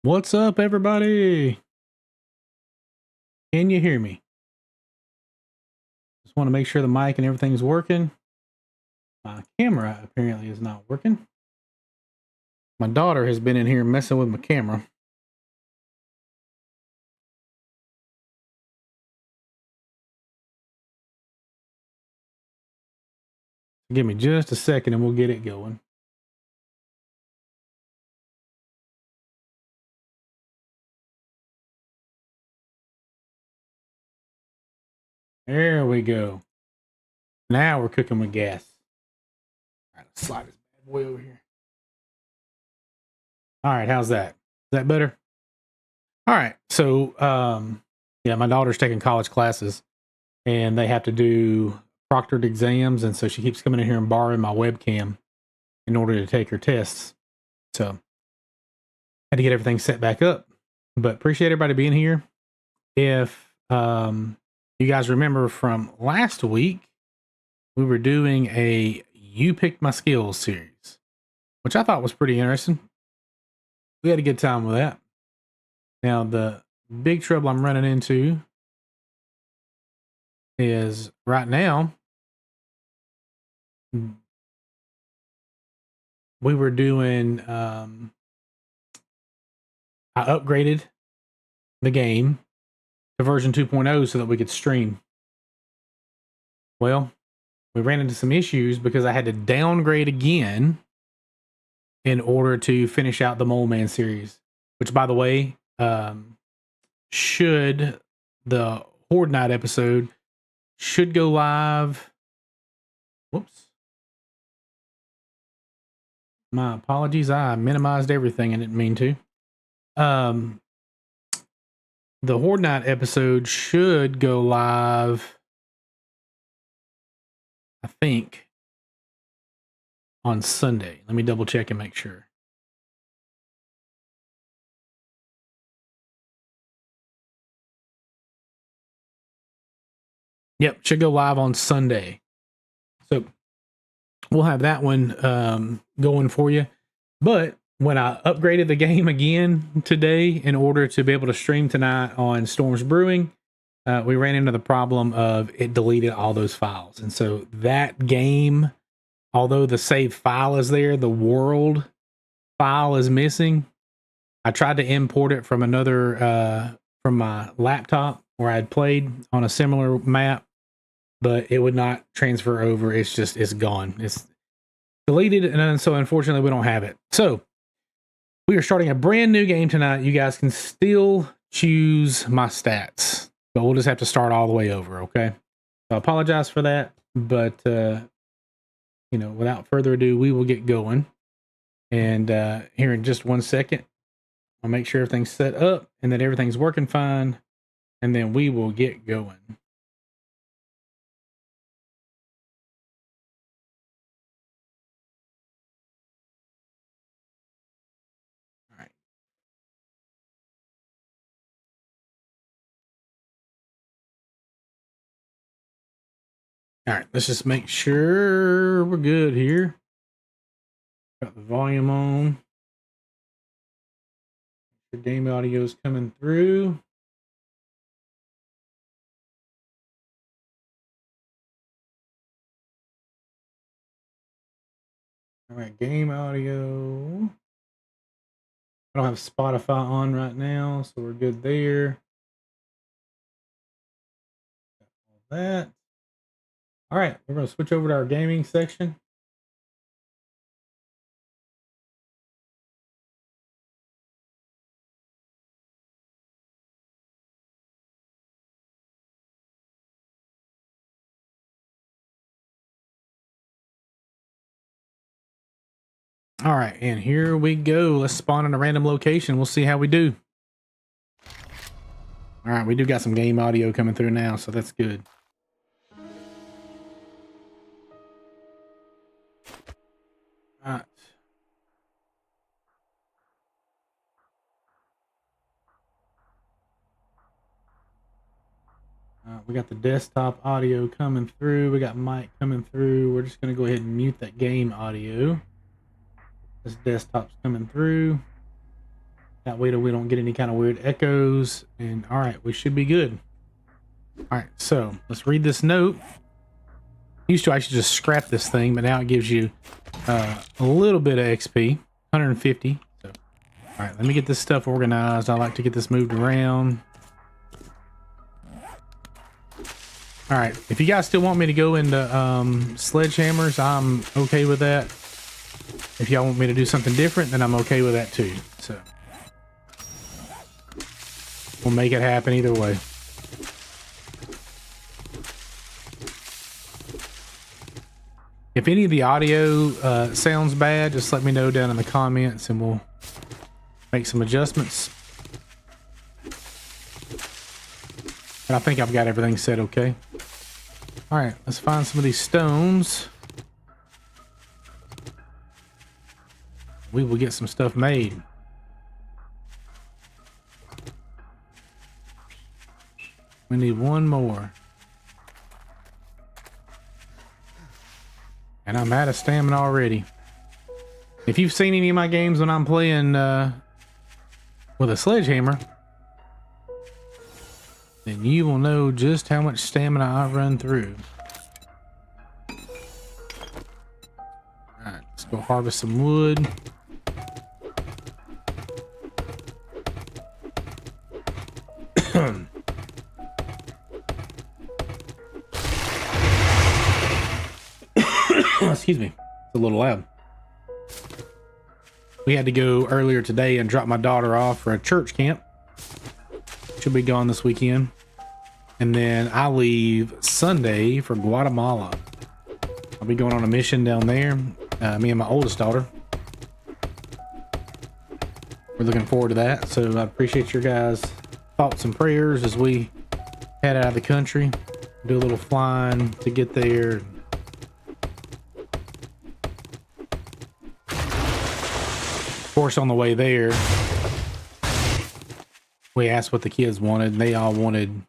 What's up, everybody? Can you hear me? Just want to make sure the mic and everything's working. My camera apparently is not working. My daughter has been in here messing with my camera. Give me just a second and we'll get it going. There we go. Now we're cooking with gas. All right, let's slide this bad boy over here. All right, how's that? Is that better? All right. So, yeah, my daughter's taking college classes and they have to do proctored exams. And so she keeps coming in here and borrowing my webcam in order to take her tests. So, had to get everything set back up, but appreciate everybody being here. If you guys remember from last week, we were doing a You Picked My Skills series, which I thought was pretty interesting. We had a good time with that. Now, the big trouble I'm running into is right now, we were doing, I upgraded the game to version 2.0 so that we could stream. Well, we ran into some issues because I had to downgrade again in order to finish out the Mole Man series, which, by the way, should the Horde Night episode should go live. Whoops. My apologies. I minimized everything. I didn't mean to. The Horde Night episode should go live, I think, on Sunday. Let me double check and make sure. Yep, should go live on Sunday. So we'll have that one going for you. But when I upgraded the game again today in order to be able to stream tonight on Storms Brewing, we ran into the problem of it deleted all those files. And so that game, although the save file is there, the world file is missing. I tried to import it from another, from my laptop where I'd played on a similar map, but it would not transfer over. It's gone. It's deleted. And so unfortunately we don't have it. So we are starting a brand new game tonight. You guys can still choose my stats, but we'll just have to start all the way over. Okay. So I apologize for that, but, without further ado, we will get going. And here in just 1 second, I'll make sure everything's set up and that everything's working fine. And then we will get going. All right. All right, let's just make sure we're good here. Got the volume on. The game audio is coming through. All right, game audio. I don't have Spotify on right now, so we're good there. All that. All right, we're going to switch over to our gaming section. All right, and here we go. Let's spawn in a random location. We'll see how we do. All right, we do got some game audio coming through now, so that's good. All right. We got the desktop audio coming through. We got mic coming through. We're just going to go ahead and mute that game audio. This desktop's coming through. That way we don't get any kind of weird echoes. And all right, we should be good. All right, so let's read this note. Used to actually just scrap this thing, but now it gives you a little bit of XP, 150. So, all right, let me get this stuff organized. I like to get this moved around. All right, if you guys still want me to go into sledgehammers, I'm okay with that. If y'all want me to do something different, then I'm okay with that too. So we'll make it happen either way. If any of the audio sounds bad, just let me know down in the comments and we'll make some adjustments. But I think I've got everything set okay. All right, let's find some of these stones. We will get some stuff made. We need one more. And I'm out of stamina already. If you've seen any of my games when I'm playing with a sledgehammer, then you will know just how much stamina I run through. Alright, let's go harvest some wood. Excuse me, it's a little loud. We had to go earlier today and drop my daughter off for a church camp. She'll be gone this weekend. And then I leave Sunday for Guatemala. I'll be going on a mission down there. Me and my oldest daughter. We're looking forward to that. So I appreciate your guys' thoughts and prayers as we head out of the country. Do a little flying to get there. Of course, on the way there, we asked what the kids wanted, and they all wanted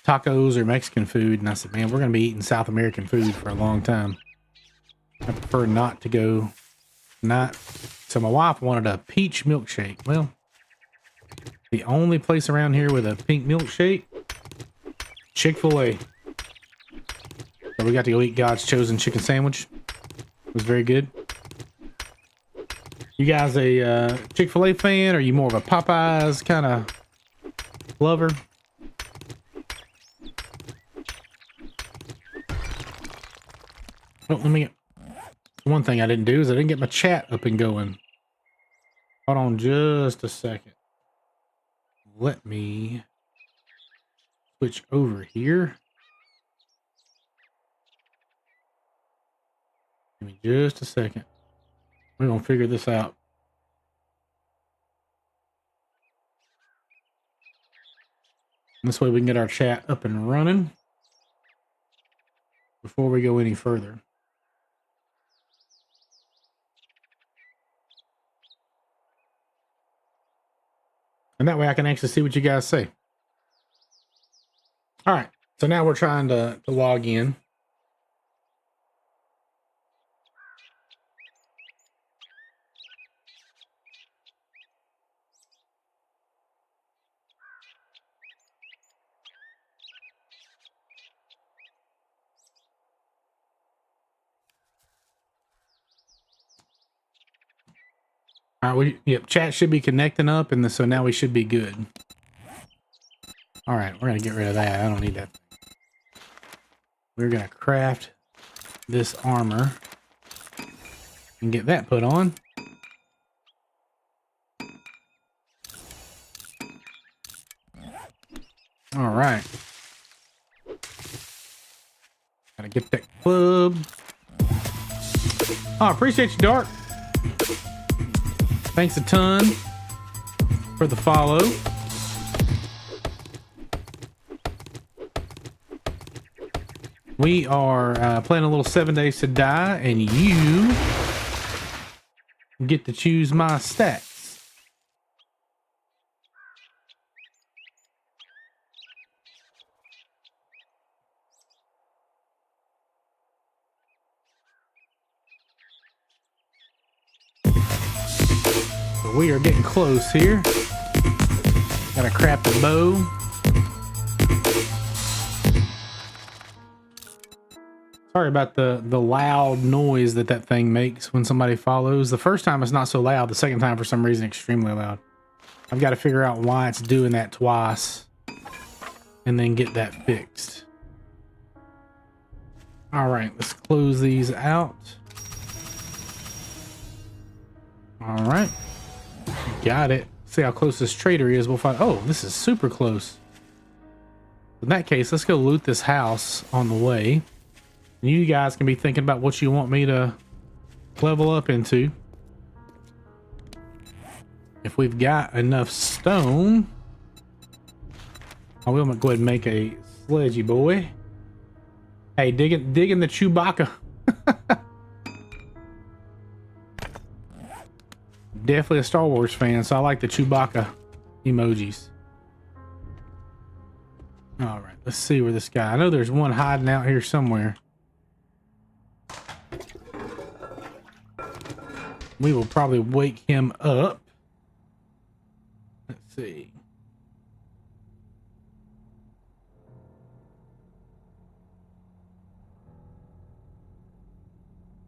tacos or Mexican food. And I said, man, we're going to be eating South American food for a long time. I prefer not to go. So my wife wanted a peach milkshake. Well, the only place around here with a pink milkshake, Chick-fil-A. So we got to go eat God's chosen chicken sandwich. It was very good. You guys a Chick-fil-A fan, or are you more of a Popeyes kind of lover? Oh, let me get one thing I didn't do is I didn't get my chat up and going. Hold on just a second. Let me switch over here. Give me just a second. We're gonna figure this out. This way we can get our chat up and running before we go any further. And that way I can actually see what you guys say. All right, so now we're trying to log in. All right, chat should be connecting up, and so now we should be good. All right, we're gonna get rid of that. I don't need that. We're gonna craft this armor and get that put on. All right. Gotta get that club. Oh, I appreciate you, Dark. Thanks a ton for the follow. We are playing a little 7 Days to Die, and you get to choose my stats. We are getting close here. Gotta craft the bow. Sorry about the loud noise that thing makes when somebody follows. The first time it's not so loud. The second time, for some reason, extremely loud. I've got to figure out why it's doing that twice and then get that fixed. All right, let's close these out. All right, got it. See how close this trader is. We'll find. Oh, this is super close. In that case, let's go loot this house on the way. You guys can be thinking about what you want me to level up into. If we've got enough stone, I will go ahead and make a sledgy boy. Hey, digging the Chewbacca. Definitely a Star Wars fan, so I like the Chewbacca emojis. All right, let's see where this guy. I know there's one hiding out here somewhere. We will probably wake him up. Let's see.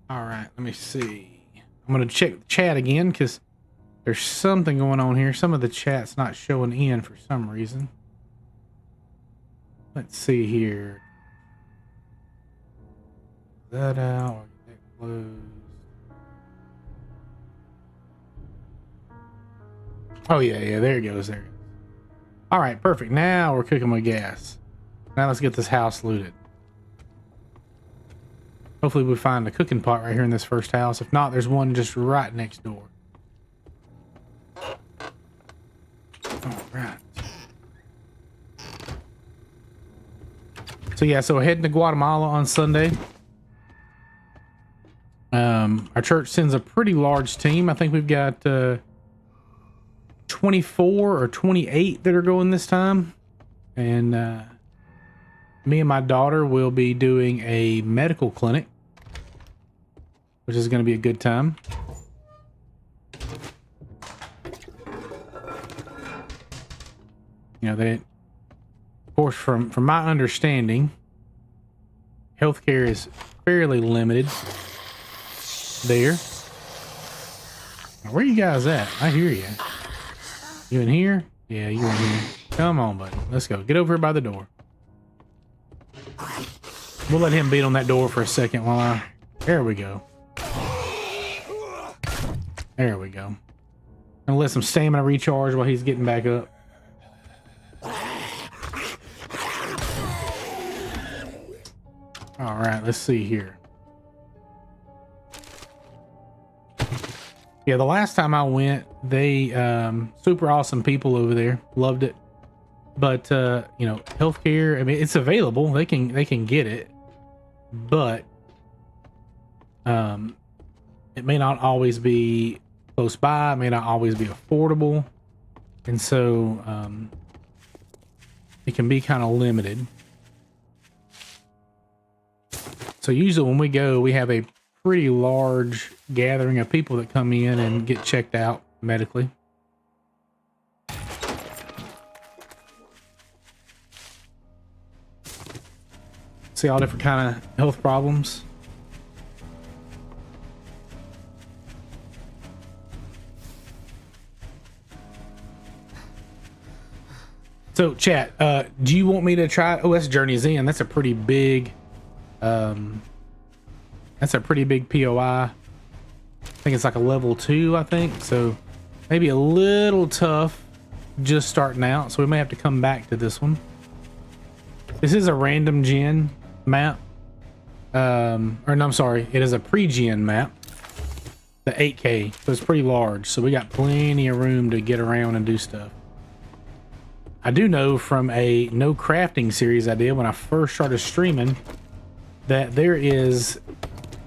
All right, let me see. I'm going to check the chat again because there's something going on here. Some of the chat's not showing in for some reason. Let's see here. That out. Get that closed. Oh, yeah, there it goes. There it goes. All right, perfect. Now we're cooking with gas. Now let's get this house looted. Hopefully we find a cooking pot right here in this first house. If not, there's one just right next door. All right. So yeah, so we're heading to Guatemala on Sunday. Our church sends a pretty large team. I think we've got 24 or 28 that are going this time. And me and my daughter will be doing a medical clinic, which is going to be a good time. You know, they, of course, from my understanding, healthcare is fairly limited there. Now, where you guys at? I hear you. You in here? Yeah, you in here. Come on, buddy. Let's go. Get over here by the door. We'll let him beat on that door for a second while I... There we go. There we go. Gonna let some stamina recharge while he's getting back up. All right, let's see here. Yeah, the last time I went, they super awesome people over there. Loved it. But you know, healthcare, I mean, it's available. They can get it. But it may not always be close by, it may not always be affordable. And so it can be kind of limited. So usually when we go, we have a pretty large gathering of people that come in and get checked out medically. See all different kind of health problems. So chat, do you want me to try? Oh, that's Journey's End. That's a pretty big POI. I think it's like a level 2, I think. So maybe a little tough just starting out. So we may have to come back to this one. This is a random gen map. Or no, I'm sorry. It is a pre-gen map. The 8K. So it's pretty large. So we got plenty of room to get around and do stuff. I do know from a no crafting series I did when I first started streaming that there is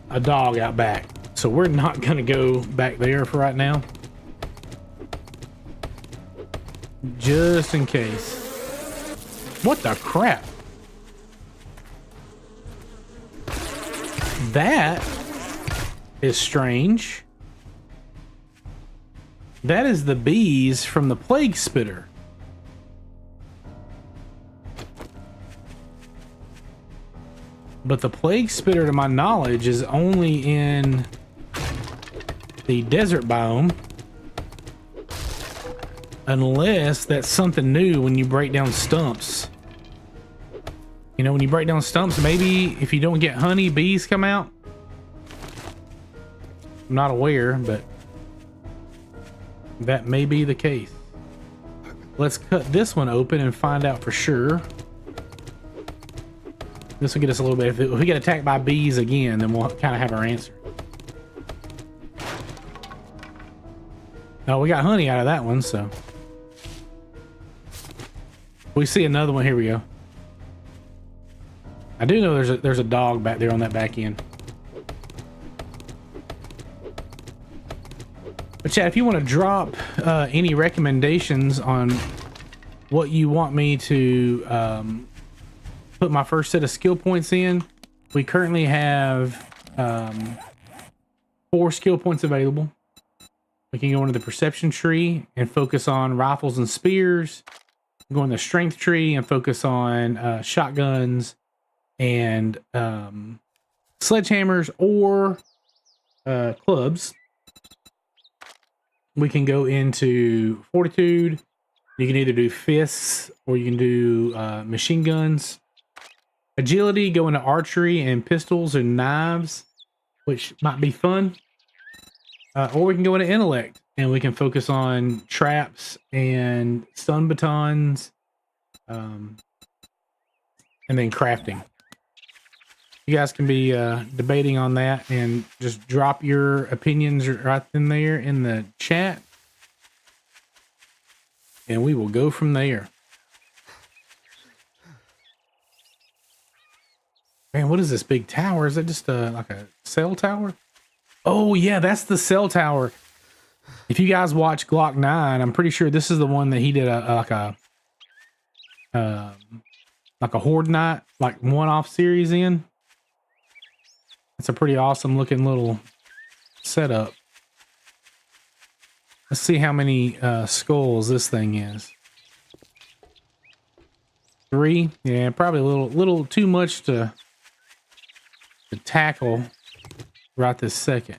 a dog out back. So we're not going to go back there for right now. Just in case. What the crap? That is strange. That is the bees from the plague spitter. But the plague spitter, to my knowledge, is only in the desert biome. Unless that's something new when you break down stumps. You know, when you break down stumps, maybe if you don't get honey, bees come out. I'm not aware, but that may be the case. Let's cut this one open and find out for sure. This will get us a little bit. If we get attacked by bees again, then we'll kind of have our answer. Oh, we got honey out of that one, so. We see another one. Here we go. I do know there's a dog back there on that back end. But Chad, if you want to drop any recommendations on what you want me to put my first set of skill points in, we currently have 4 skill points available. We can go into the perception tree and focus on rifles and spears. Go in the strength tree and focus on shotguns and sledgehammers or clubs. We can go into fortitude. You can either do fists or you can do machine guns. Agility, go into archery and pistols and knives, which might be fun. Or we can go into intellect and we can focus on traps and stun batons, and then crafting. You guys can be debating on that and just drop your opinions right in there in the chat. And we will go from there. Man, what is this big tower? Is that just like a cell tower? Oh yeah, that's the cell tower. If you guys watch Glock 9, I'm pretty sure this is the one that he did like a Horde Night, like one-off series in. It's a pretty awesome looking little setup. Let's see how many skulls this thing is. 3? Yeah, probably a little too much to tackle right this second.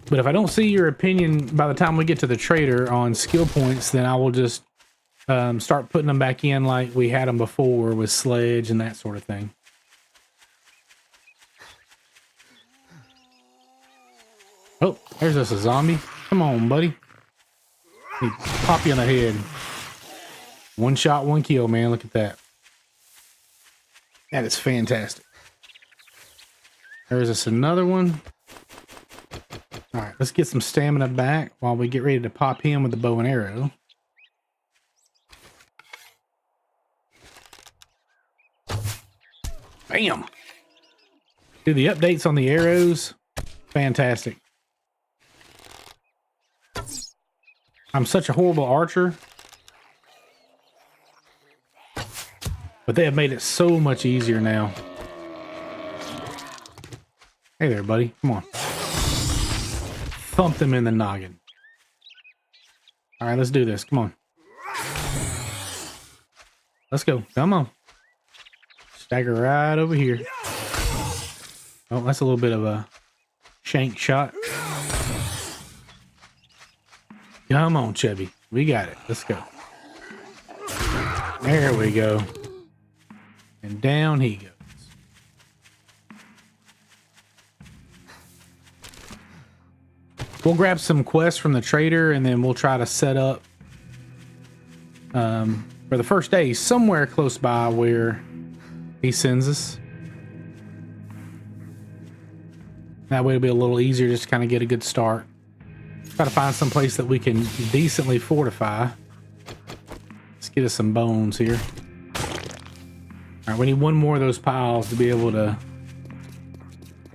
But if I don't see your opinion by the time we get to the trader on skill points, then I will just start putting them back in like we had them before with sledge and that sort of thing. Oh, there's us a zombie. Come on, buddy. He pop you on the head. One shot, one kill, man. Look at that. That is fantastic. There's us another one. All right, let's get some stamina back while we get ready to pop him with the bow and arrow. Bam! Dude, the updates on the arrows, fantastic. I'm such a horrible archer, but they have made it so much easier now. Hey there, buddy. Come on. Thump them in the noggin. All right, let's do this. Come on. Let's go. Come on. Stagger right over here. Oh, that's a little bit of a shank shot. Come on, Chubby. We got it. Let's go. There we go. And down he goes. We'll grab some quests from the trader and then we'll try to set up for the first day somewhere close by where he sends us. That way it'll be a little easier just to kind of get a good start. Try to find some place that we can decently fortify. Let's get us some bones here. All right, we need one more of those piles to be able to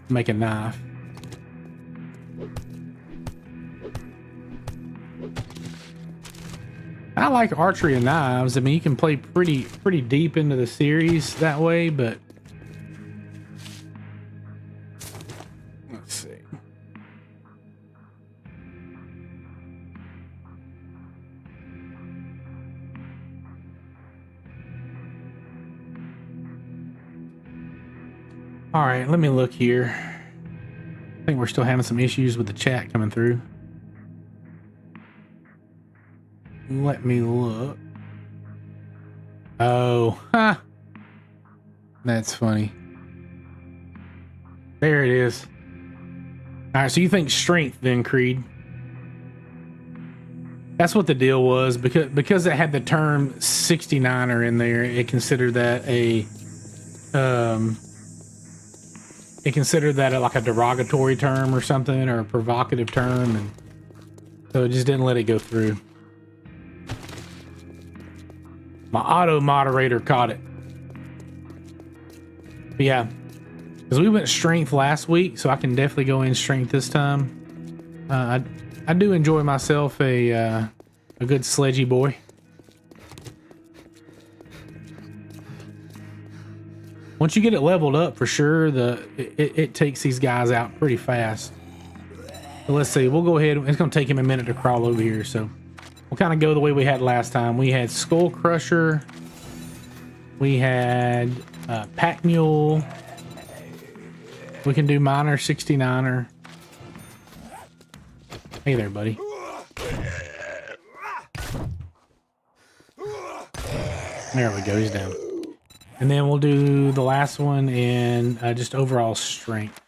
make a knife. I like archery and knives. I mean, you can play pretty deep into the series that way, but All right, let me look here. I think we're still having some issues with the chat coming through. Let me look. Oh, ha. That's funny. There it is. All right, so you think strength then, Creed? That's what the deal was, because it had the term 69er in there. It considered that like a derogatory term or something, or a provocative term, and so it just didn't let it go through. My auto moderator caught it. But yeah, because we went strength last week, so I can definitely go in strength this time. I do enjoy myself a good sledgy boy. Once you get it leveled up, for sure, it takes these guys out pretty fast. So let's see. We'll go ahead. It's going to take him a minute to crawl over here, so we'll kind of go the way we had last time. We had Skull Crusher. We had Pack Mule. We can do Miner 69er. Hey there, buddy. There we go. He's down. And then we'll do the last one in just overall strength.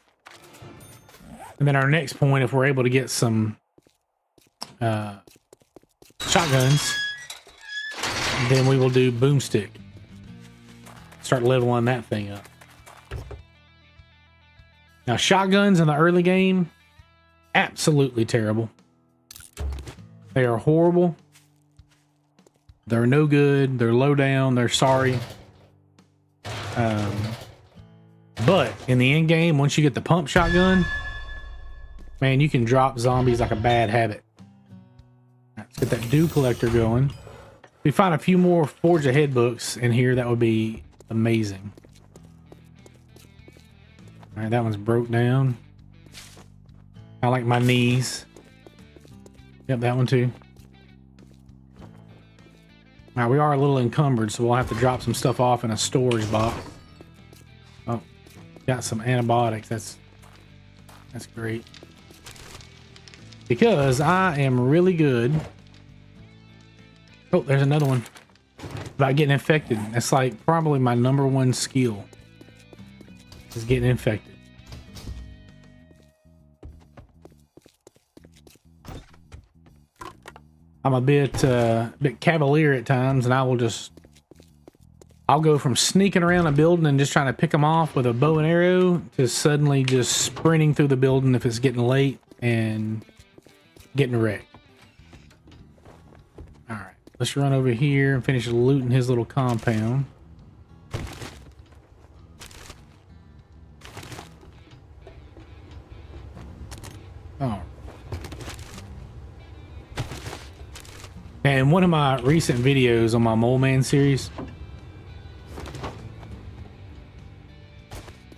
And then our next point, if we're able to get some shotguns, then we will do boomstick. Start leveling that thing up. Now, shotguns in the early game, absolutely terrible. They are horrible. They're no good. They're low down. They're sorry. But in the end game, once you get the pump shotgun, man, you can drop zombies like a bad habit. Let's get that dew collector going. If we find a few more Forge Ahead books in here, that would be amazing. All right, that one's broke down. I like my knees. Yep, that one too. Now we are a little encumbered, so we'll have to drop some stuff off in a storage box. Oh, got some antibiotics. That's great. Because I am really good. Oh, there's another one. About getting infected. That's like probably my #1 skill. Is getting infected. I'm a bit cavalier at times, and I'll go from sneaking around a building and just trying to pick them off with a bow and arrow to suddenly just sprinting through the building if it's getting late and getting wrecked. All right, let's run over here and finish looting his little compound. Oh. And one of my recent videos on my Mole Man series,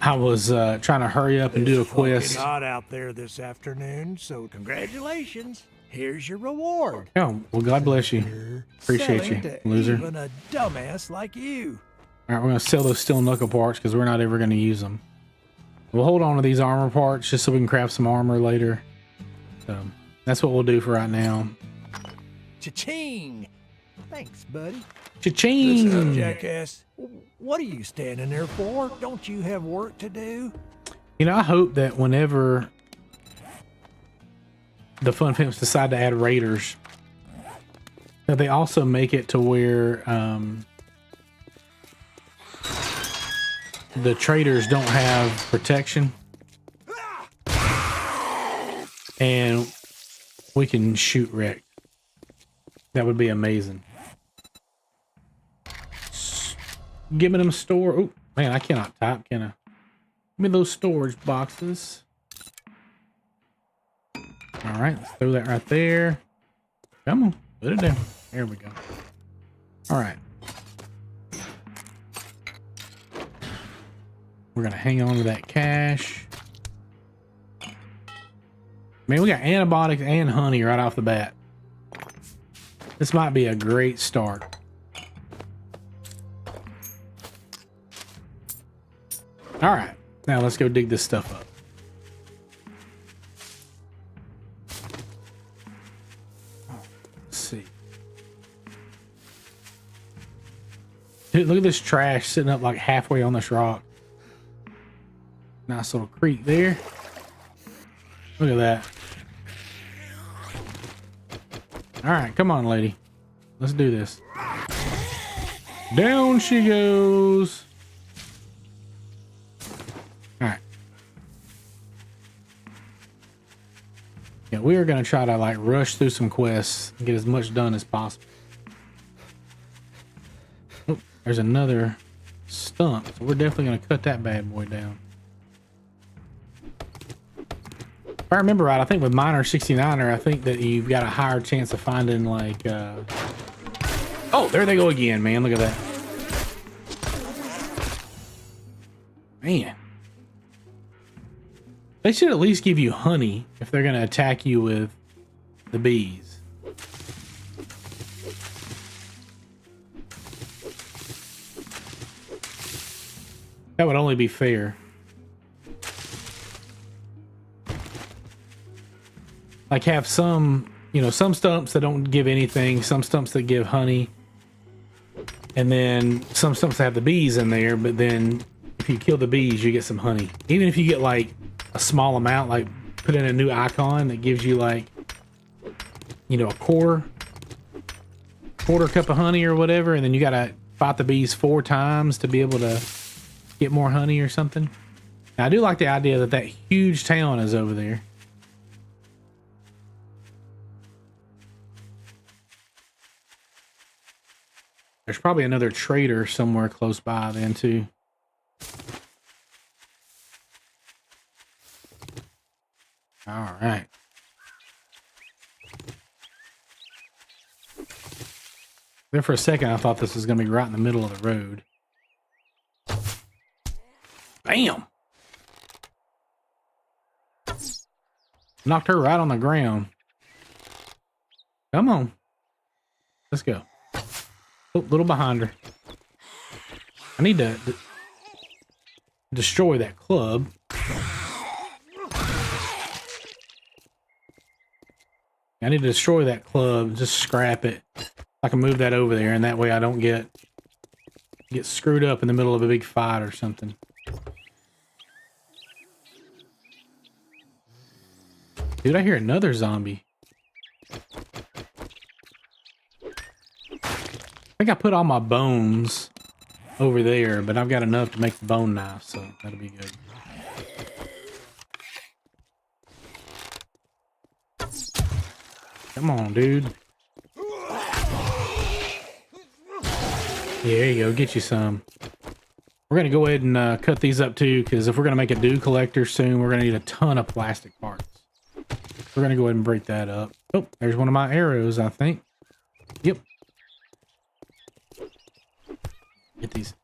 I was trying to hurry up and do a quest. It's hot out there this afternoon, so congratulations. Here's your reward. Oh, well, God bless you. Appreciate you, loser. Even a dumbass like you. All right, we're going to sell those steel knuckle parts because we're not ever going to use them. We'll hold on to these armor parts just so we can craft some armor later. So that's what we'll do for right now. Cha-ching! Thanks, buddy. Cha-ching! Listen up, jackass. What are you standing there for? Don't you have work to do? You know, I hope that whenever the Fun Pimps decide to add raiders, that they also make it to where the traders don't have protection, and we can shoot wreck. That would be amazing. Giving them store. Oh man, I cannot type, can I? Give me those storage boxes. All right, let's throw that right there. Come on, put it down. There we go. All right. We're gonna hang on to that cash. Man, we got antibiotics and honey right off the bat. This might be a great start. All right. Now let's go dig this stuff up. Let's see. Dude, look at this trash sitting up like halfway on this rock. Nice little creek there. Look at that. All right, come on, lady. Let's do this. Down she goes. All right. Yeah, we are going to try to like rush through some quests and get as much done as possible. Oh, there's another stump. So we're definitely going to cut that bad boy down. If I remember right, I think with Miner 69er, I think that you've got a higher chance of finding like oh, there they go again, man. Look at that. Man. They should at least give you honey if they're going to attack you with the bees. That would only be fair. Like have some, you know, some stumps that don't give anything, some stumps that give honey, and then some stumps that have the bees in there, but then if you kill the bees, you get some honey. Even if you get like a small amount, like put in a new icon that gives you like, you know, a quarter cup of honey or whatever, and then you gotta fight the bees 4 times to be able to get more honey or something. Now, I do like the idea that that huge town is over there. There's probably another trader somewhere close by then too. All right. There for a second, I thought this was going to be right in the middle of the road. Bam! Knocked her right on the ground. Come on. Let's go. Oh, a little behind her. I need to destroy that club. I need to destroy that club. Just scrap it. I can move that over there, and that way I don't get screwed up in the middle of a big fight or something. Dude, I hear another zombie. I think I put all my bones over there, but I've got enough to make the bone knife, so that'll be good. Come on, dude. There you go, get you some. We're gonna go ahead and cut these up too, because if we're gonna make a dew collector soon, we're gonna need a ton of plastic parts. We're gonna go ahead and break that up. Oh, there's one of my arrows, I think. Yep. Get these.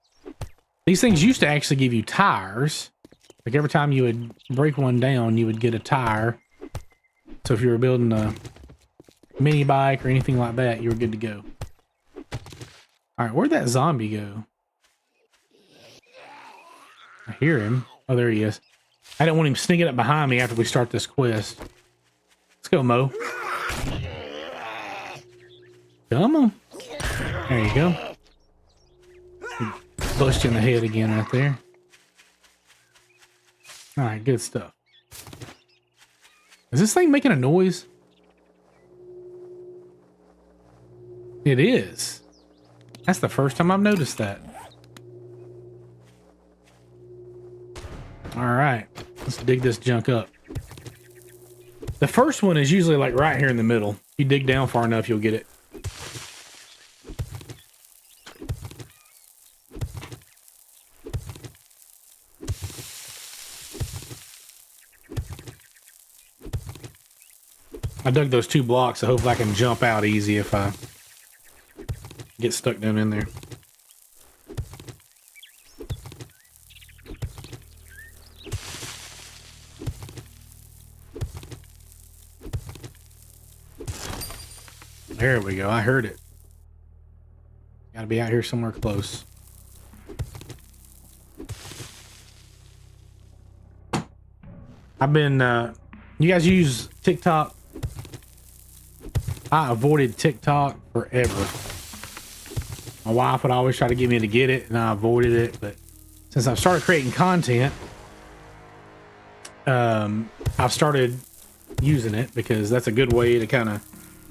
These things used to actually give you tires. Like every time you would break one down, you would get a tire. So if you were building a mini bike or anything like that, you were good to go. All right, where'd that zombie go? I hear him. Oh, there he is. I didn't want him sneaking up behind me after we start this quest. Let's go, Mo. Come on. There you go. Busted you in the head again right there. All right, good stuff. Is this thing making a noise? It is. That's the first time I've noticed that. All right, let's dig this junk up. The first one is usually like right here in the middle. If you dig down far enough, you'll get it. I dug those 2 blocks, so hopefully I can jump out easy if I get stuck down in there. There we go. I heard it. Gotta be out here somewhere close. I've been, you guys use TikTok? I avoided TikTok forever. My wife would always try to get me to get it, and I avoided it. But since I've started creating content, I've started using it because that's a good way to kind of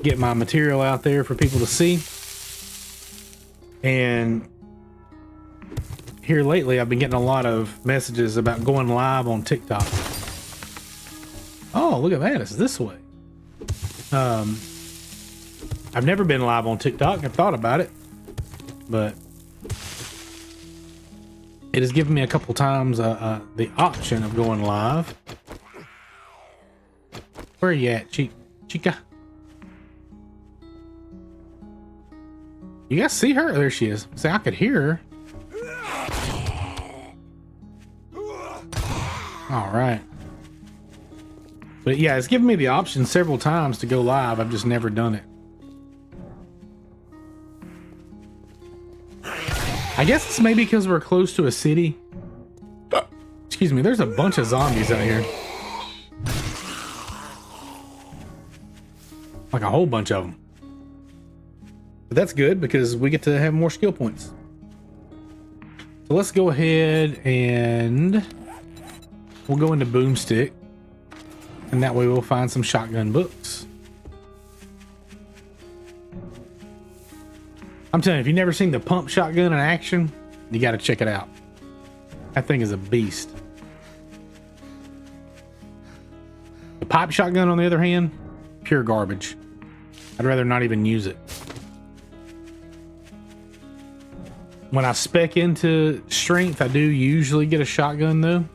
get my material out there for people to see. And here lately, I've been getting a lot of messages about going live on TikTok. Oh, look at that. It's this way. I've never been live on TikTok. I've thought about it, but it has given me a couple times the option of going live. Where are you at, Chica? You guys see her? There she is. See, I could hear her. All right. But yeah, it's given me the option several times to go live. I've just never done it. I guess it's maybe because we're close to a city. Excuse me, there's a bunch of zombies out here. Like a whole bunch of them. But that's good because we get to have more skill points. So let's go ahead and we'll go into Boomstick. And that way we'll find some shotgun books. I'm telling you, if you've never seen the pump shotgun in action, you got to check it out. That thing is a beast. The pipe shotgun, on the other hand, pure garbage. I'd rather not even use it. When I spec into strength, I do usually get a shotgun though.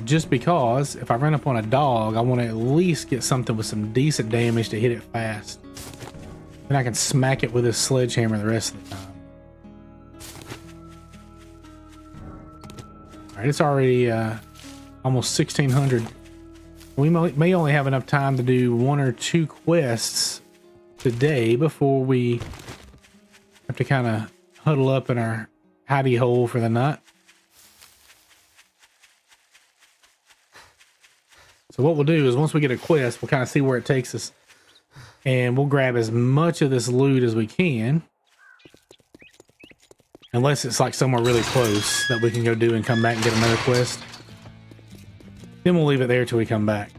Just because if I run up on a dog, I want to at least get something with some decent damage to hit it fast. Then I can smack it with a sledgehammer the rest of the time. All right, it's already almost 1600. We may only have enough time to do 1 or 2 quests today before we have to kind of huddle up in our hidey hole for the night. So what we'll do is once we get a quest, we'll kind of see where it takes us. And we'll grab as much of this loot as we can. Unless it's like somewhere really close that we can go do and come back and get another quest. Then we'll leave it there till we come back.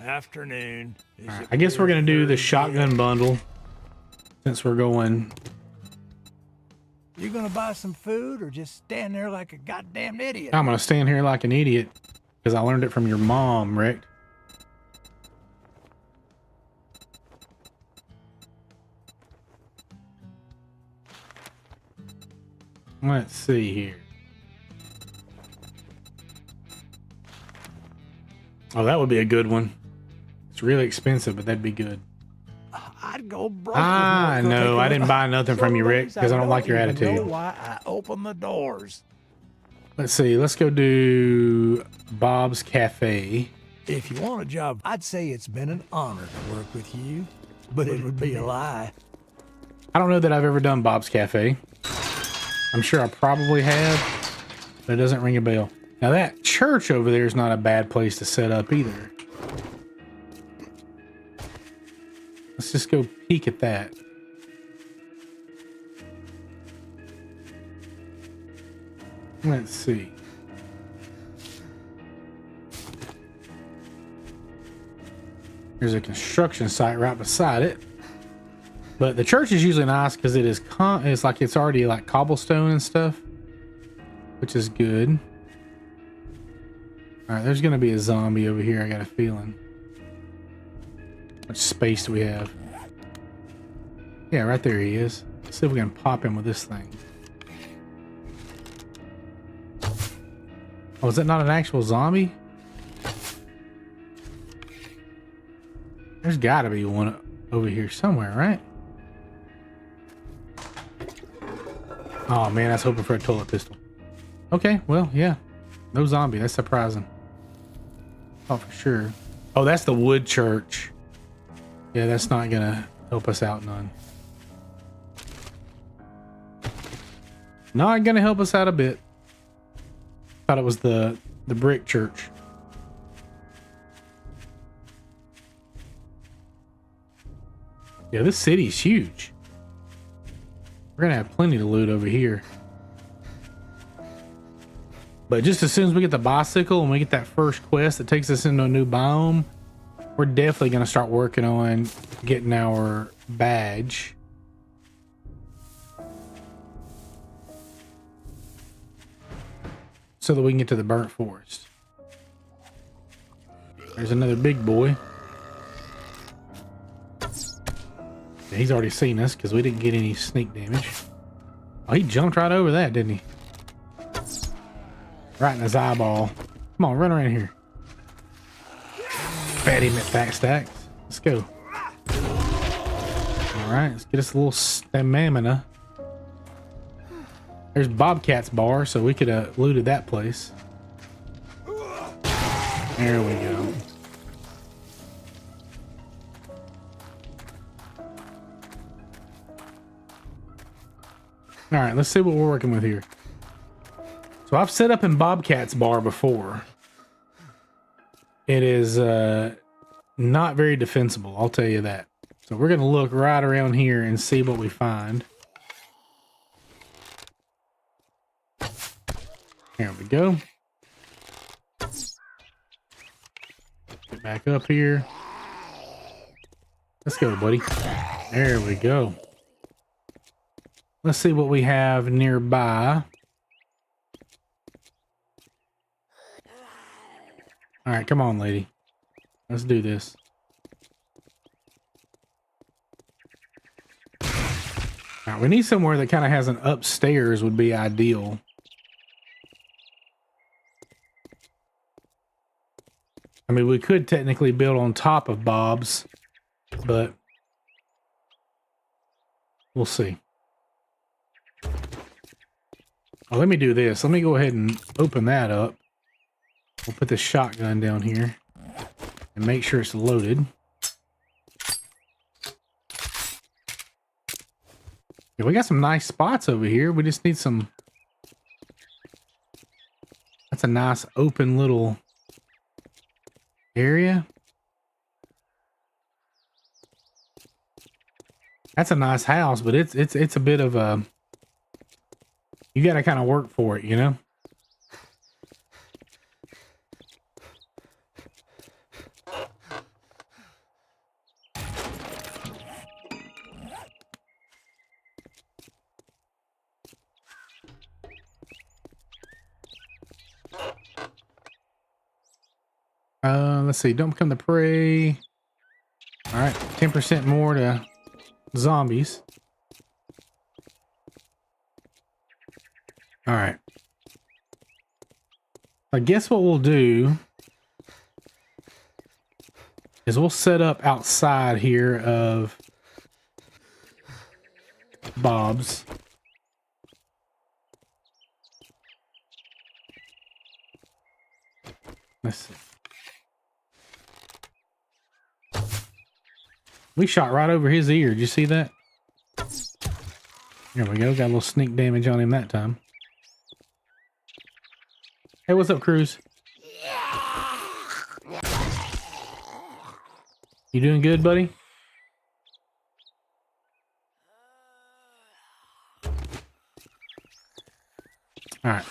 Afternoon. Right, I guess we're going to do the shotgun bundle. Since we're going... You gonna buy some food or just stand there like a goddamn idiot? I'm gonna stand here like an idiot because I learned it from your mom, Rick. Let's see here. Oh, that would be a good one. It's really expensive, but that'd be good. I'd go broke. I know. I didn't buy nothing from you, Rick, because I don't like your attitude. Know why I open the doors. Let's see. Let's go do Bob's Cafe. If you want a job, I'd say it's been an honor to work with you, but it would be a lie. I don't know that I've ever done Bob's Cafe. I'm sure I probably have, but it doesn't ring a bell. Now that church over there is not a bad place to set up either. Let's just go peek at that. Let's see. There's a construction site right beside it. But the church is usually nice because it is it's like it's already like cobblestone and stuff, which is good. All right, there's going to be a zombie over here. I got a feeling. How much space do we have? Yeah, right there he is. Let's see if we can pop him with this thing. Oh, is that not an actual zombie? There's got to be one over here somewhere, right? Oh man, I was hoping for a toilet pistol. Okay, well, yeah. No zombie. That's surprising. Oh, for sure. Oh, that's the wood church. Yeah, that's not gonna help us out none. Not gonna help us out a bit. Thought it was the brick church. Yeah, this city's huge. We're gonna have plenty to loot over here. But just as soon as we get the bicycle and we get that first quest that takes us into a new biome, we're definitely gonna start working on getting our badge. So that we can get to the burnt forest. There's another big boy. Yeah, he's already seen us because we didn't get any sneak damage. Oh, he jumped right over that, didn't he? Right in his eyeball. Come on, run around here. Fat him at backstacks. Let's go. Alright, let's get us a little stamina. There's Bobcat's bar, so we could have looted that place. There we go. Alright, let's see what we're working with here. So I've set up in Bobcat's bar before. It is not very defensible, I'll tell you that. So we're going to look right around here and see what we find. There we go. Get back up here. Let's go, buddy. There we go. Let's see what we have nearby. All right, come on, lady. Let's do this. All right, we need somewhere that kind of has an upstairs would be ideal. I mean, we could technically build on top of Bob's, but we'll see. Oh, let me do this. Let me go ahead and open that up. We'll put this shotgun down here and make sure it's loaded. Yeah, we got some nice spots over here. We just need some... That's a nice open little area. That's a nice house, but it's a bit of a... You got to kind of work for it, you know? Let's see. Don't become the prey. All right. 10% more to zombies. All right. I guess what we'll do is we'll set up outside here of Bob's. Let's see. We shot right over his ear. Did you see that? There we go. Got a little sneak damage on him that time. Hey, what's up, Cruz? You doing good, buddy? All right.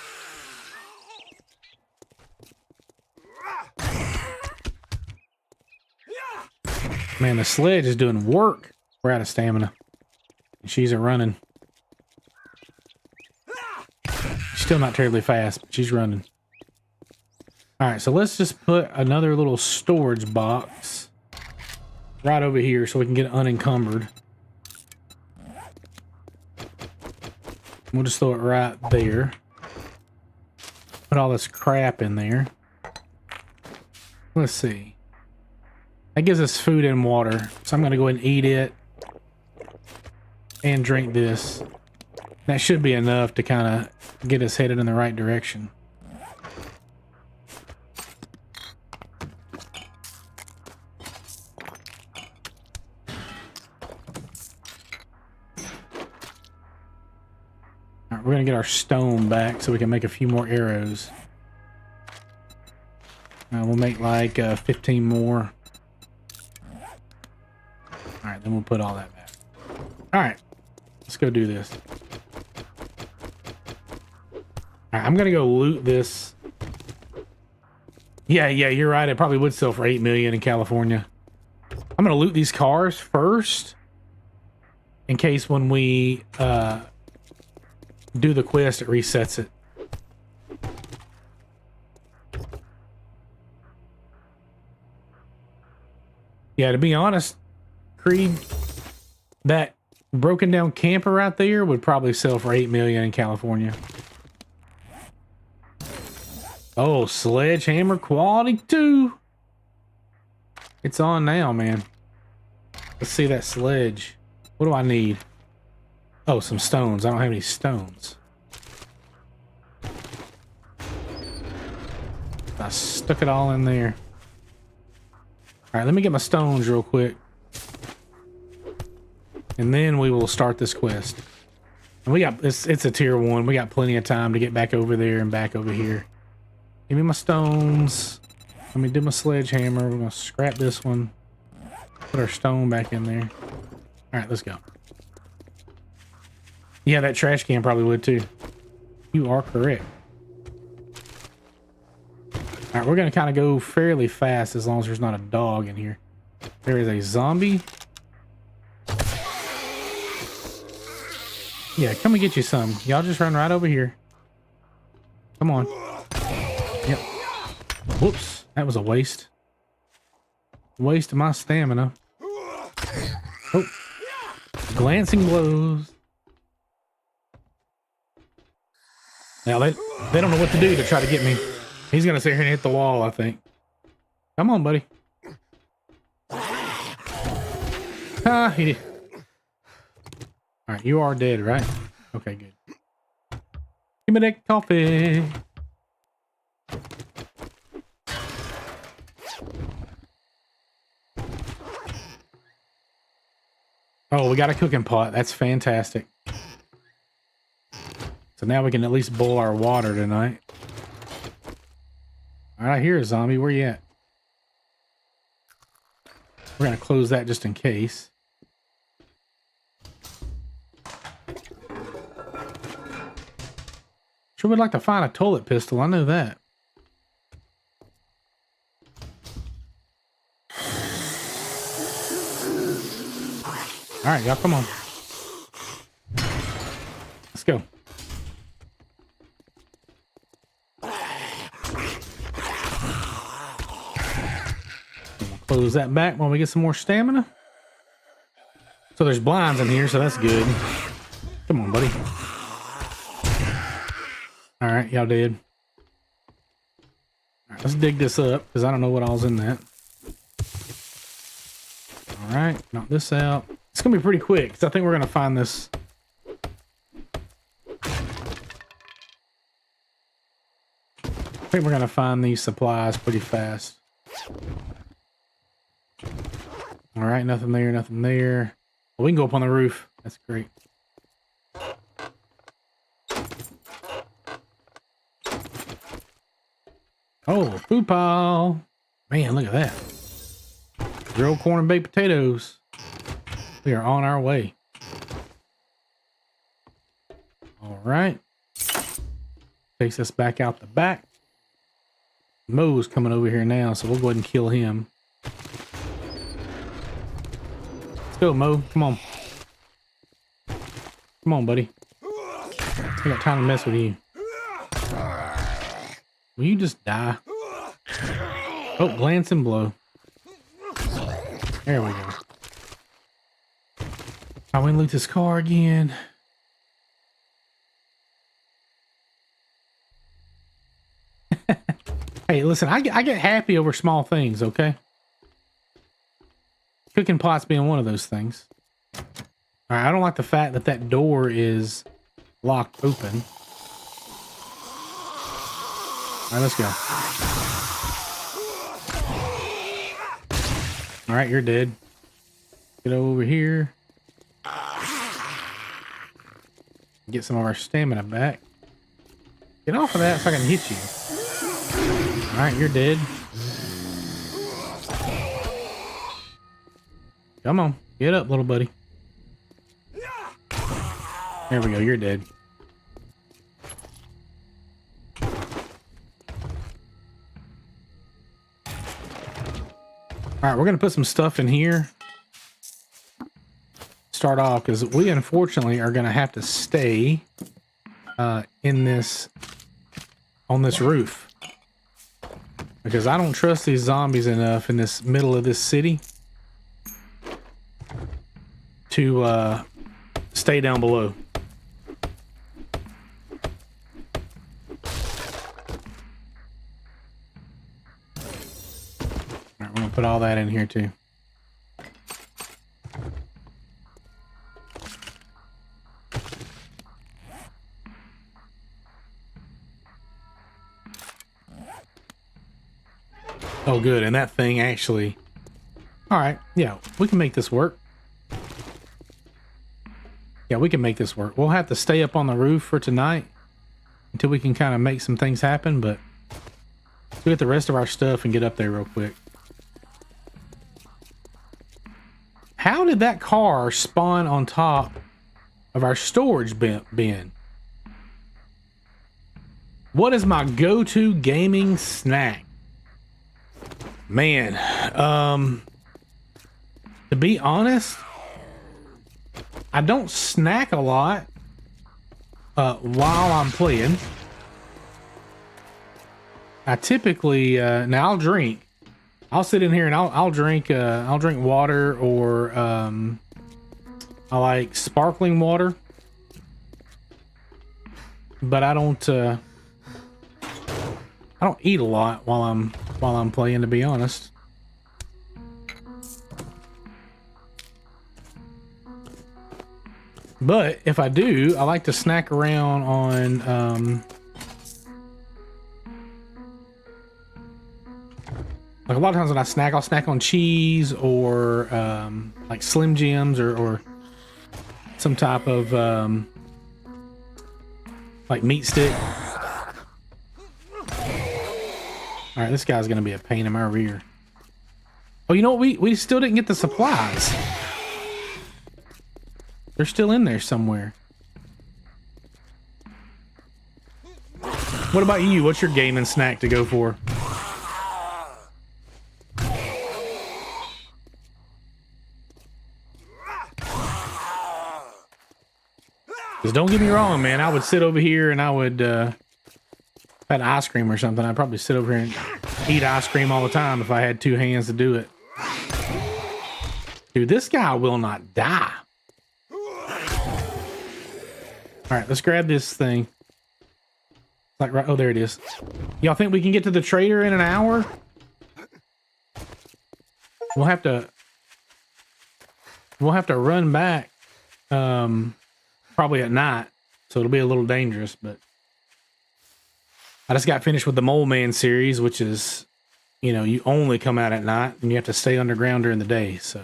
Man, the sledge is doing work. We're out of stamina. She's running. She's still not terribly fast, but she's running. All right, so let's just put another little storage box right over here so we can get unencumbered. We'll just throw it right there. Put all this crap in there. Let's see. That gives us food and water. So I'm going to go ahead and eat it and drink this. That should be enough to kind of get us headed in the right direction. All right, we're going to get our stone back so we can make a few more arrows. We'll make like 15 more. All right, then we'll put all that back. All right, let's go do this. All right, I'm gonna go loot this. Yeah, you're right. It probably would sell for 8 million in California. I'm gonna loot these cars first, in case when we do the quest, it resets it. Yeah, to be honest, Creed, that broken down camper right there would probably sell for 8 million in California. Oh, sledgehammer quality 2. It's on now, man. Let's see that sledge. What do I need? Oh, some stones. I don't have any stones. I stuck it all in there. All right, let me get my stones real quick. And then we will start this quest. And we got, it's a tier 1. We got plenty of time to get back over there and back over here. Give me my stones. Let me do my sledgehammer. We're gonna scrap this one. Put our stone back in there. All right, let's go. Yeah, that trash can probably would too. You are correct. All right, we're gonna kind of go fairly fast as long as there's not a dog in here. There is a zombie. Yeah, come and get you some. Y'all just run right over here. Come on. Yep. Whoops, that was a waste. Waste of my stamina. Oh, glancing blows. Now they don't know what to do to try to get me. He's gonna sit here and hit the wall, I think. Come on, buddy. Ah, he did. All right, you are dead, right? Okay, good. Give me that coffee. Oh, we got a cooking pot. That's fantastic. So now we can at least boil our water tonight. All right, I hear a zombie. Where you at? We're gonna close that just in case. Sure would like to find a toilet pistol. I know that. All right, y'all, come on. Let's go. Close that back while we get some more stamina. So there's blinds in here, so that's good. Come on, buddy. All right, y'all dead. All right, let's dig this up because I don't know what all's in that. All right, knock this out. It's gonna be pretty quick because I think we're gonna find this. I think we're gonna find these supplies pretty fast. All right, nothing there, nothing there. Well, we can go up on the roof. That's great. Oh, food pile. Man, look at that. Grilled corn and baked potatoes. We are on our way. All right. Takes us back out the back. Mo's coming over here now, so we'll go ahead and kill him. Let's go, Mo. Come on. Come on, buddy. I got time to mess with you. Will you just die? Oh, glance and blow. There we go. I went and loot this car again. Hey, listen, I get happy over small things, okay? Cooking pots being one of those things. All right, I don't like the fact that that door is locked open. All right, let's go. All right, you're dead. Get over here. Get some of our stamina back. Get off of that so I can hit you. All right, you're dead. Come on. Get up, little buddy. There we go. You're dead. All right, we're going to put some stuff in here. Start off because we unfortunately are going to have to stay in this on this roof because I don't trust these zombies enough in this middle of this city to stay down below. All right, we're gonna put all that in here too. Oh, good. And that thing actually... All right. Yeah, we can make this work. Yeah, we can make this work. We'll have to stay up on the roof for tonight until we can kind of make some things happen, but let's get the rest of our stuff and get up there real quick. How did that car spawn on top of our storage bin? What is my go-to gaming snack? Man, to be honest, I don't snack a lot while I'm playing. I typically now I'll drink. I'll sit in here and I'll drink water, or I like sparkling water, but I don't eat a lot while I'm playing, to be honest. But if I do, I like to snack around on like a lot of times when I snack, I'll snack on cheese or like Slim Jims or some type of like meat stick. All right, this guy's gonna be a pain in my rear. Oh, you know what? We still didn't get the supplies. They're still in there somewhere. What about you? What's your gaming snack to go for? Because don't get me wrong, man. I would sit over here and I would, if I had ice cream or something, I'd probably sit over here and eat ice cream all the time if I had two hands to do it. Dude, this guy will not die. All right, let's grab this thing. Like right, oh, there it is. Y'all think we can get to the trader in an hour? We'll have to run back probably at night, so it'll be a little dangerous, but I just got finished with the Mole Man series, which is, you know, you only come out at night and you have to stay underground during the day, so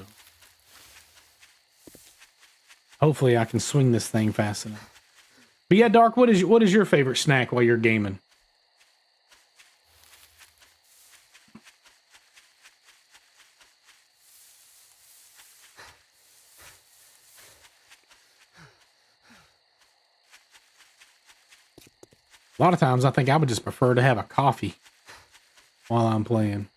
hopefully I can swing this thing fast enough. But yeah, Dark, what is your favorite snack while you're gaming? A lot of times I think I would just prefer to have a coffee while I'm playing.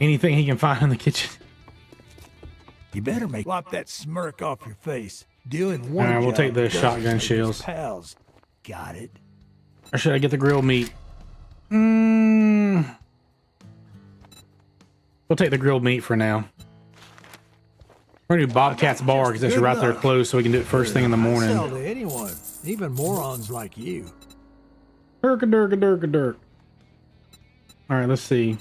Anything he can find in the kitchen. You better wipe that smirk off your face. Doing one. All right, we'll take the job shotgun doesn't make us shells. Pals. Got it. Or should I get the grilled meat? We'll take the grilled meat for now. We're gonna do Bobcat's Bar because that's right there close, so we can do it first thing in the morning. Sell to anyone, even morons like you. Dirk. All right, let's see.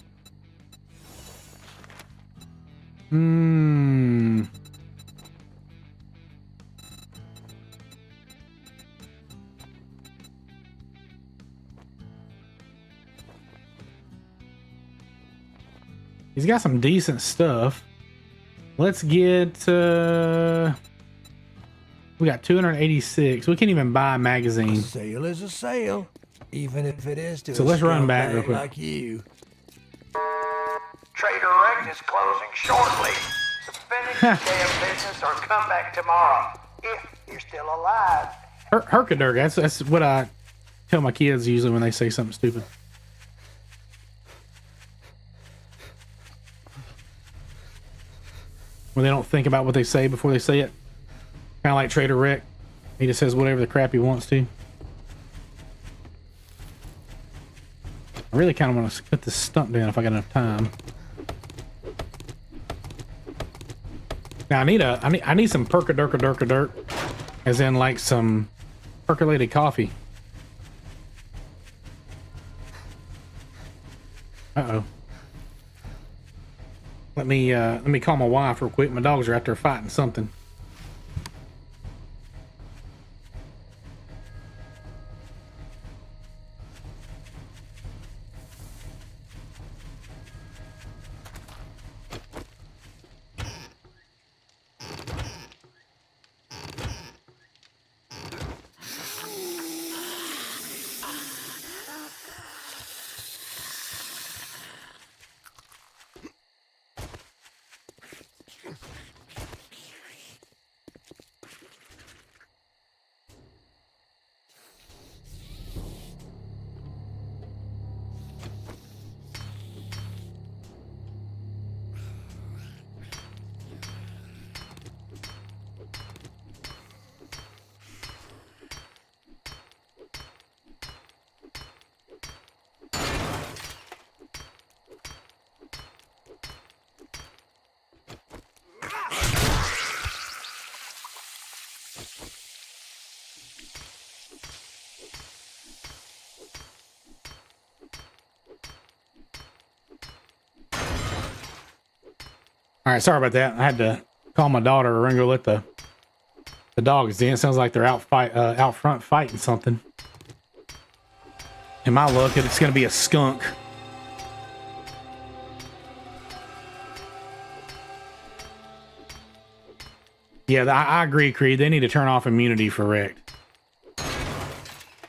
He's got some decent stuff. Let's get We got 286. We can't even buy a magazine. Sale is a sale, even if it is to So a let's run back real scumbag quick. like you. Trader Rex is closing shortly. So finish your damn business or come back tomorrow if you're still alive. Herkaderg. That's what I tell my kids usually when they say something stupid. When they don't think about what they say before they say it. Kind of like Trader Rick. He just says whatever the crap he wants to. I really kind of want to cut this stump down if I got enough time. Now I need some perka-durka-durka-durk, as in like some percolated coffee. Uh-oh. Let me call my wife real quick. My dogs are out there fighting something. All right, sorry about that. I had to call my daughter and go let the dogs in. It sounds like they're out front fighting something. In my luck, it's going to be a skunk. Yeah, I agree, Creed. They need to turn off immunity for Wrecked.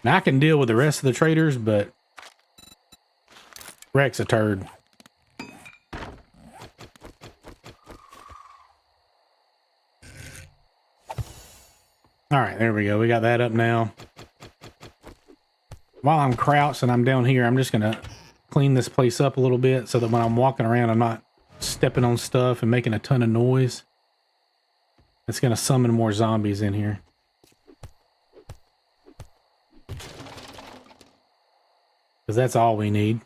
Now, I can deal with the rest of the traders, but Wreck's a turd. All right, there we go. We got that up now. While I'm crouched and I'm down here, I'm just going to clean this place up a little bit so that when I'm walking around, I'm not stepping on stuff and making a ton of noise. It's going to summon more zombies in here. Because that's all we need.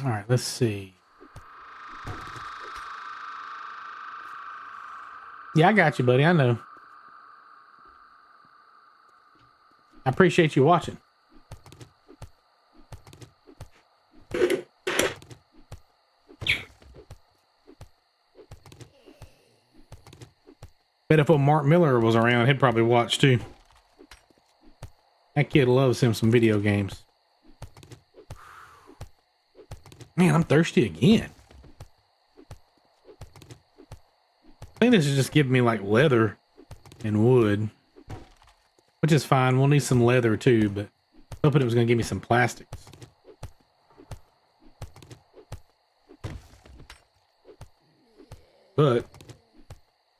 All right, let's see. Yeah, I got you, buddy. I know. I appreciate you watching. Bet if Mark Miller was around, he'd probably watch too. That kid loves him some video games. Man, I'm thirsty again. I think this is just giving me like leather and wood, which is fine. We'll need some leather too, but hoping it was going to give me some plastics. But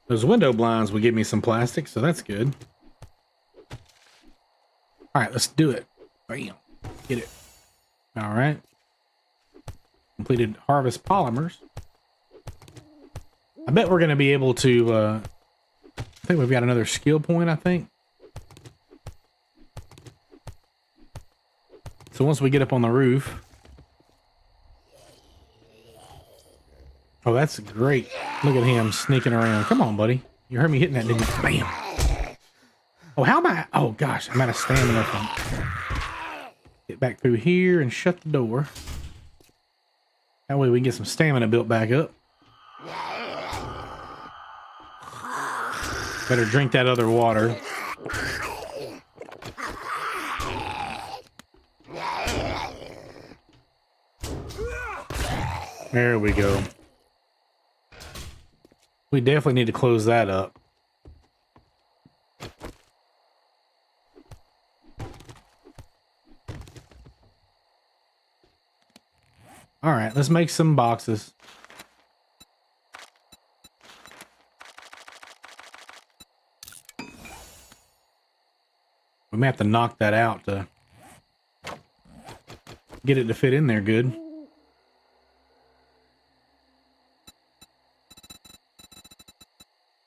those window blinds will give me some plastic, so that's good. All right, let's do it. Bam. Get it. All right. Completed harvest polymers. I bet we're going to be able to, I think we've got another skill point, I think. So once we get up on the roof. Oh, that's great. Look at him sneaking around. Come on, buddy. You heard me hitting that, didn't you? Bam. Oh, how am I? Oh, gosh. I'm out of stamina. Get back through here and shut the door. That way we can get some stamina built back up. Better drink that other water. There we go. We definitely need to close that up. All right, let's make some boxes. We may have to knock that out to get it to fit in there good.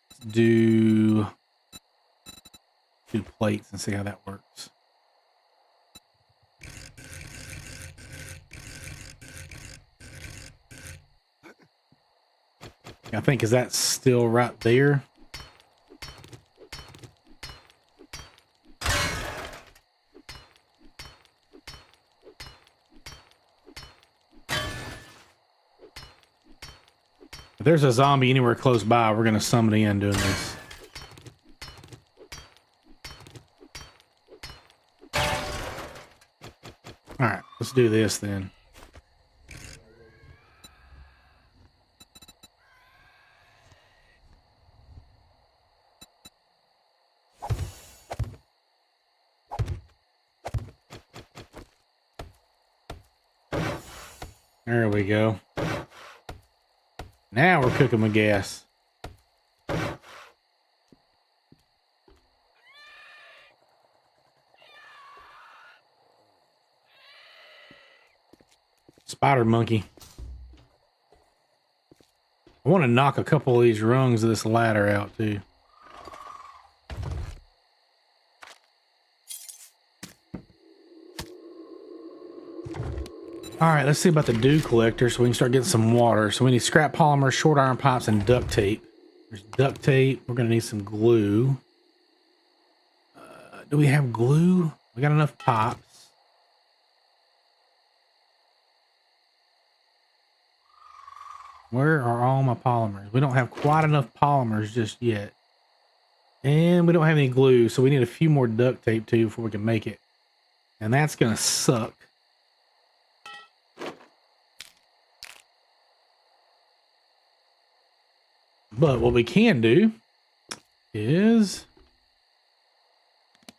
Let's do 2 plates and see how that works. I think, is that still right there? If there's a zombie anywhere close by, we're gonna summon in doing this. All right, let's do this then. There we go. Now we're cooking with gas. Spider monkey. I want to knock a couple of these rungs of this ladder out too. All right, let's see about the dew collector so we can start getting some water. So we need scrap polymer, short iron pipes, and duct tape. There's duct tape. We're going to need some glue. Do we have glue? We got enough pipes. Where are all my polymers? We don't have quite enough polymers just yet. And we don't have any glue, so we need a few more duct tape too before we can make it. And that's going to suck. But what we can do is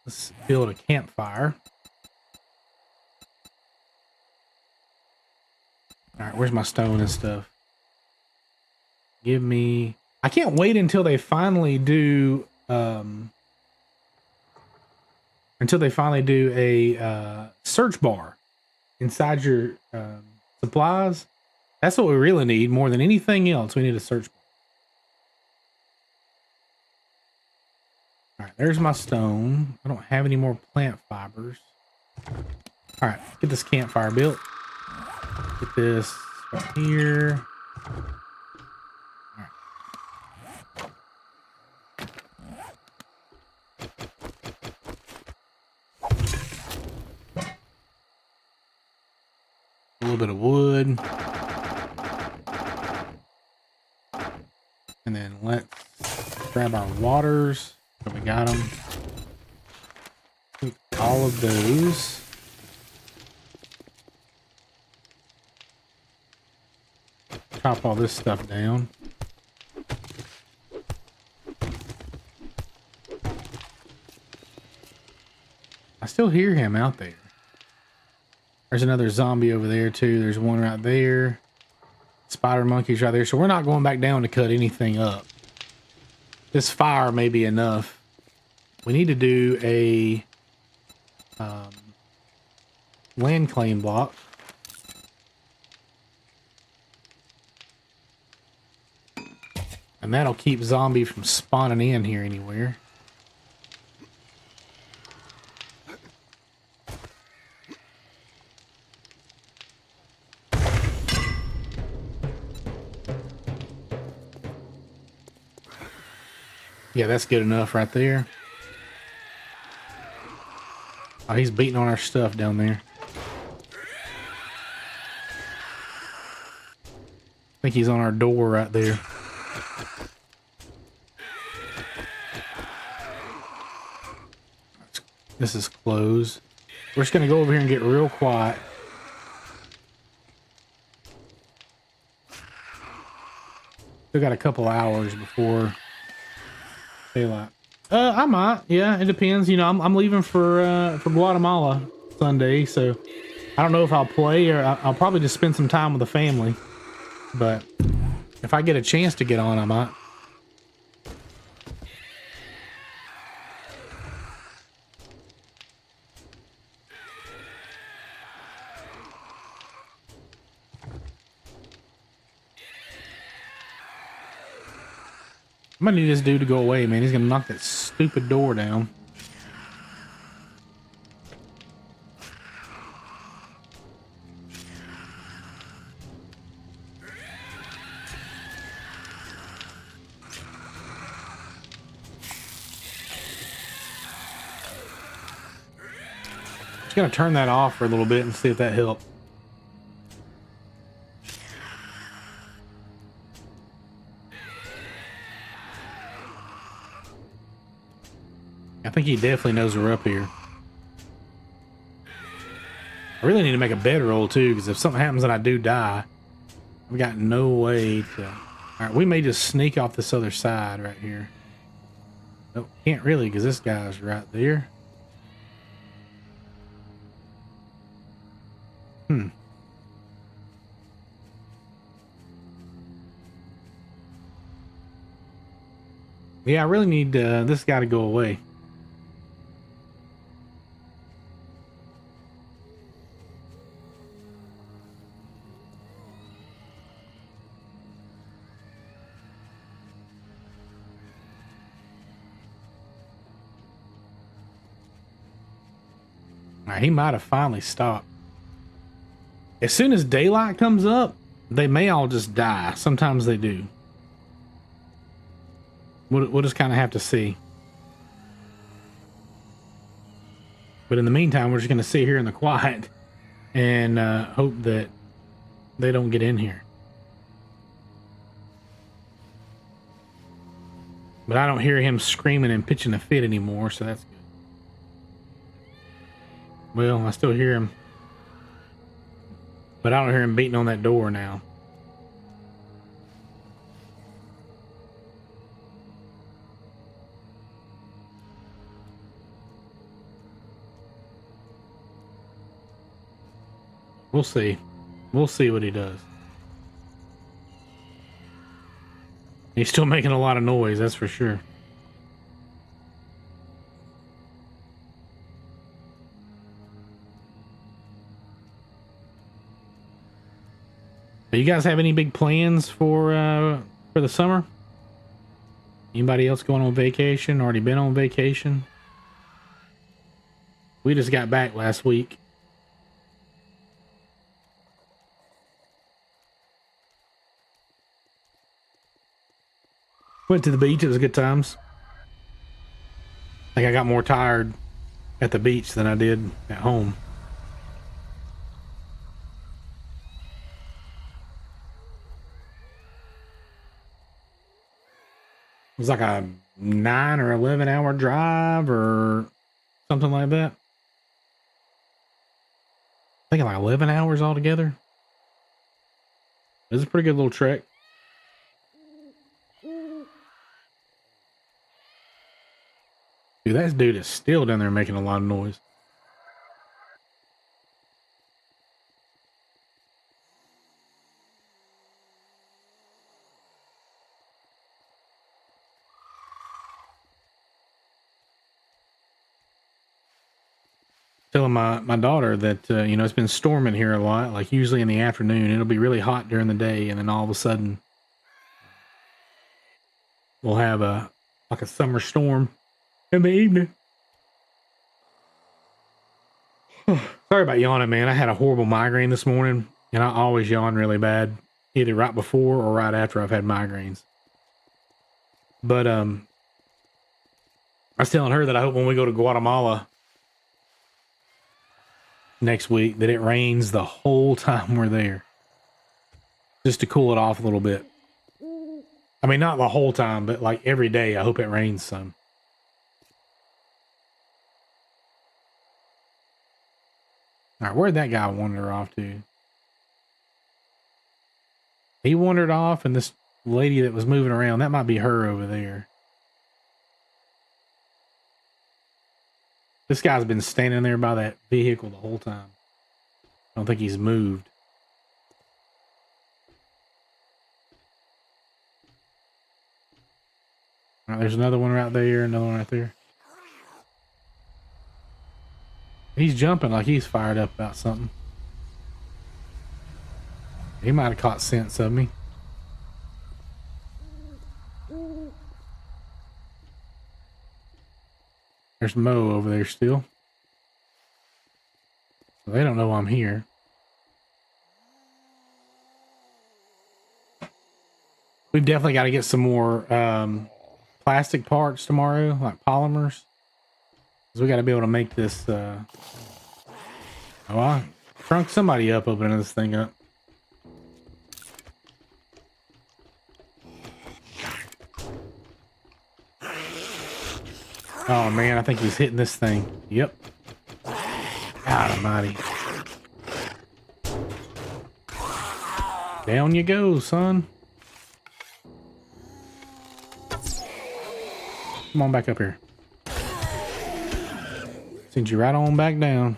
let's build a campfire. All right, where's my stone and stuff? Give me... I can't wait until they finally do a search bar inside your supplies. That's what we really need more than anything else. We need a search bar. All right, there's my stone. I don't have any more plant fibers. All right, get this campfire built. Get this right here. All right. A little bit of wood. And then let's grab our waters. So we got them. All of those. Chop all this stuff down. I still hear him out there. There's another zombie over there too. There's one right there. Spider monkeys right there. So we're not going back down to cut anything up. This fire may be enough. We need to do a land claim block. And that'll keep zombie from spawning in here anywhere. Yeah, that's good enough right there. Oh, he's beating on our stuff down there. I think he's on our door right there. This is closed. We're just going to go over here and get real quiet. Still got a couple hours before daylight. I might. Yeah, it depends. You know, I'm leaving for Guatemala Sunday, so I don't know if I'll play or I'll probably just spend some time with the family. But if I get a chance to get on, I might. I'm gonna need this dude to go away, man. He's gonna knock that stupid door down. Just gonna turn that off for a little bit and see if that helps. I think he definitely knows we're up here. I really need to make a bedroll too, because if something happens and I do die, I've got no way to... Alright, we may just sneak off this other side right here. Nope, can't really, because this guy's right there. Yeah, I really need this guy to go away. Alright, he might have finally stopped. As soon as daylight comes up, they may all just die. Sometimes they do. We'll just kind of have to see. But in the meantime, we're just going to sit here in the quiet and hope that they don't get in here. But I don't hear him screaming and pitching a fit anymore, so that's good. Well, I still hear him. But I don't hear him beating on that door now. We'll see. We'll see what he does. He's still making a lot of noise, that's for sure. Do you guys have any big plans for the summer? Anybody else going on vacation? Already been on vacation? We just got back last week. Went to the beach. It was good times. I think I got more tired at the beach than I did at home. It was like a 9 or 11 hour drive or something like that. I think like 11 hours altogether. It was a pretty good little trek. Dude, that dude is still down there making a lot of noise. Telling my daughter that you know, it's been storming here a lot. Like usually in the afternoon it'll be really hot during the day, and then all of a sudden we'll have a summer storm in the evening. Sorry about yawning, man. I had a horrible migraine this morning, and I always yawn really bad, either right before or right after I've had migraines. But I was telling her that I hope when we go to Guatemala next week that it rains the whole time we're there, just to cool it off a little bit. I mean, not the whole time, but like every day I hope it rains some. All right, where'd that guy wander off to? He wandered off, and this lady that was moving around. That might be her over there. This guy's been standing there by that vehicle the whole time. I don't think he's moved. All right, there's another one right there, another one right there. He's jumping like he's fired up about something. He might have caught sense of me. There's Mo over there still. They don't know I'm here. We've definitely got to get some more plastic parts tomorrow, like polymers. Because we got to be able to make this. Oh, I shrunk somebody up opening this thing up. Oh man, I think he's hitting this thing. Yep. God almighty. Down you go, son. Come on back up here. Send you right on back down.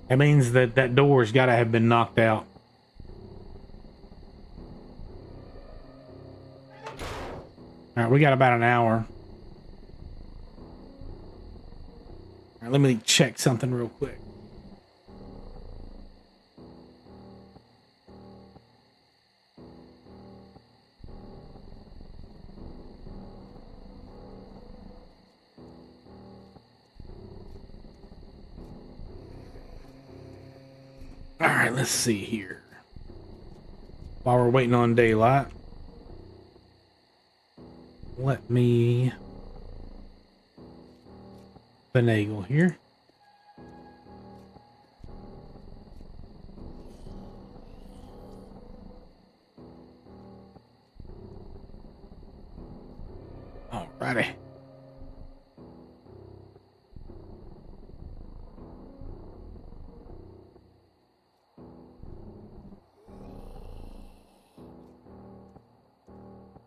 That means that that door's got to have been knocked out. All right, we got about an hour. All right, let me check something real quick. All right, let's see here. While we're waiting on daylight, let me finagle here. Alrighty.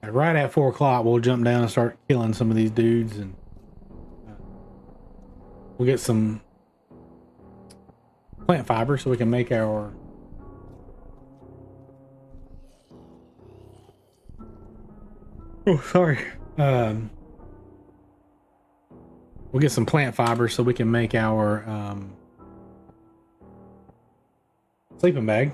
Right at 4 o'clock, we'll jump down and start killing some of these dudes, and we'll get some plant fiber so we can make our we'll get some plant fiber so we can make our sleeping bag.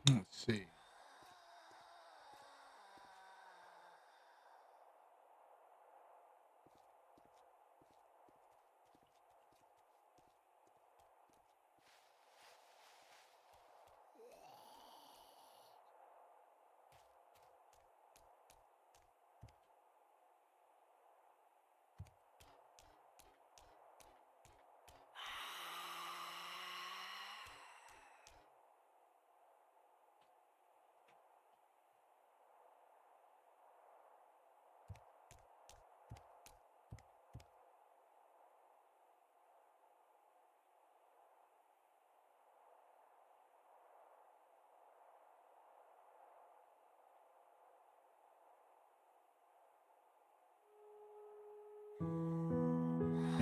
Let's see.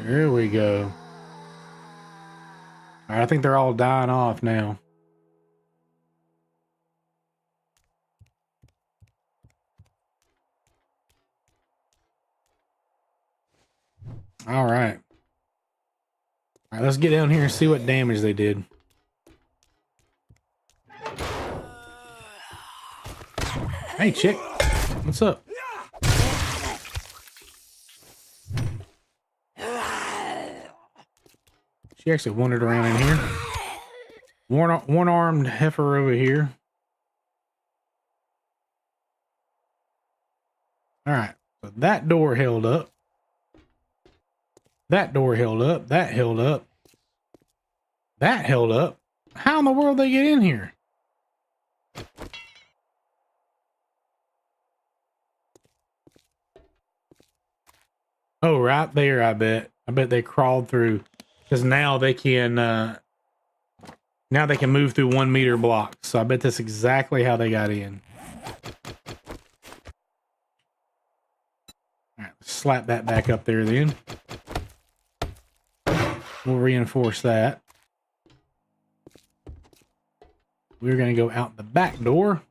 There we go. All right, I think they're all dying off now. All right. All right, let's get down here and see what damage they did. Hey, chick. What's up? She actually wandered around in here. One-armed heifer over here. All right. So that door held up. That door held up. That held up. That held up. How in the world they get in here? Oh, right there, I bet. I bet they crawled through. Because now they can move through 1 meter blocks. So I bet that's exactly how they got in. All right, slap that back up there then. We'll reinforce that. We're going to go out the back door.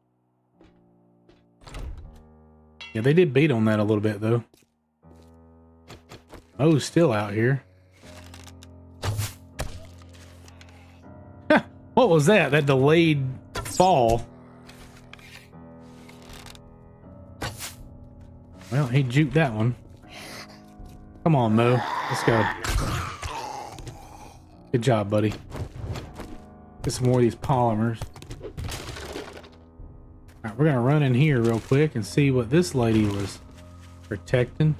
Yeah, they did beat on that a little bit, though. Oh, still out here. What was that? That delayed fall. Well, he juked that one. Come on, Mo. Let's go. Good job, buddy. Get some more of these polymers. All right, we're gonna run in here real quick and see what this lady was protecting.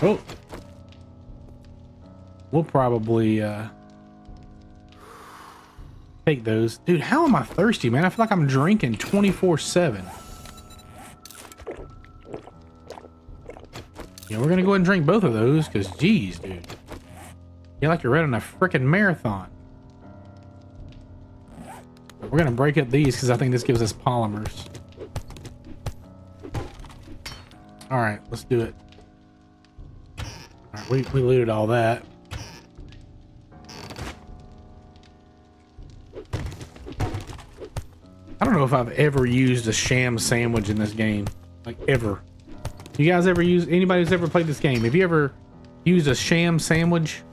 Oh, we'll probably take those. Dude, how am I thirsty, man? I feel like I'm drinking 24/7. Yeah, we're gonna go ahead and drink both of those because, geez, dude, you're like you're running a freaking marathon. But we're gonna break up these because I think this gives us polymers. All right, let's do it. All right, we looted all that. I don't know if I've ever used a sham sandwich in this game, like ever. You guys ever use, anybody who's ever played this game, have you ever used a sham sandwich?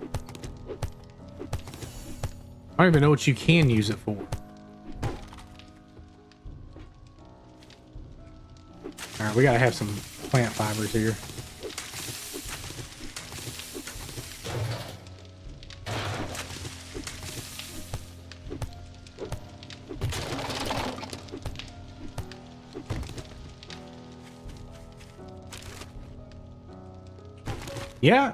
I don't even know what you can use it for. All right, we gotta have some plant fibers here. Yeah.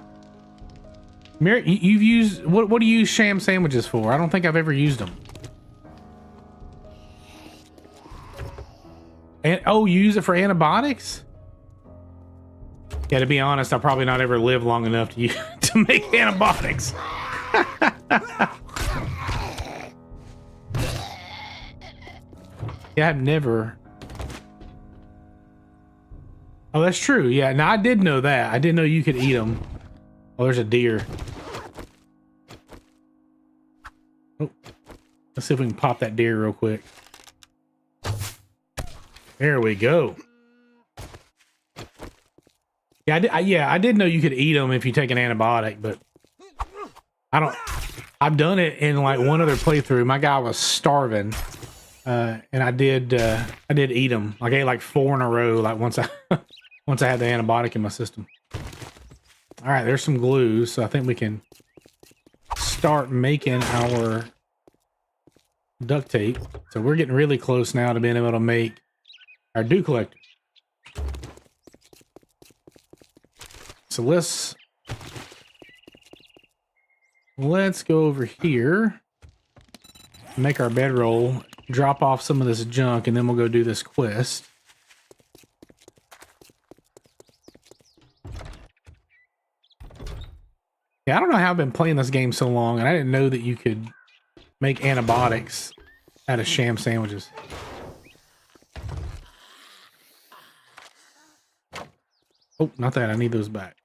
Mary, you've used, what do you use sham sandwiches for? I don't think I've ever used them. And oh, you use it for antibiotics? Yeah, to be honest, I'll probably not ever live long enough to to make antibiotics. Yeah, I've never. Oh, that's true. Yeah, now I did know that. I didn't know you could eat them. Oh, there's a deer. Oh, let's see if we can pop that deer real quick. There we go. Yeah, I did know you could eat them if you take an antibiotic, but I don't. I've done it in like one other playthrough. My guy was starving, and I did eat them. Like I ate like 4 in a row. Like once I had the antibiotic in my system. All right, there's some glue, so I think we can start making our duct tape. So we're getting really close now to being able to make our dew collector. So let's go over here, make our bedroll, drop off some of this junk, and then we'll go do this quest. Yeah, I don't know how I've been playing this game so long, and I didn't know that you could make antibiotics out of sham sandwiches. Oh, not that. I need those back.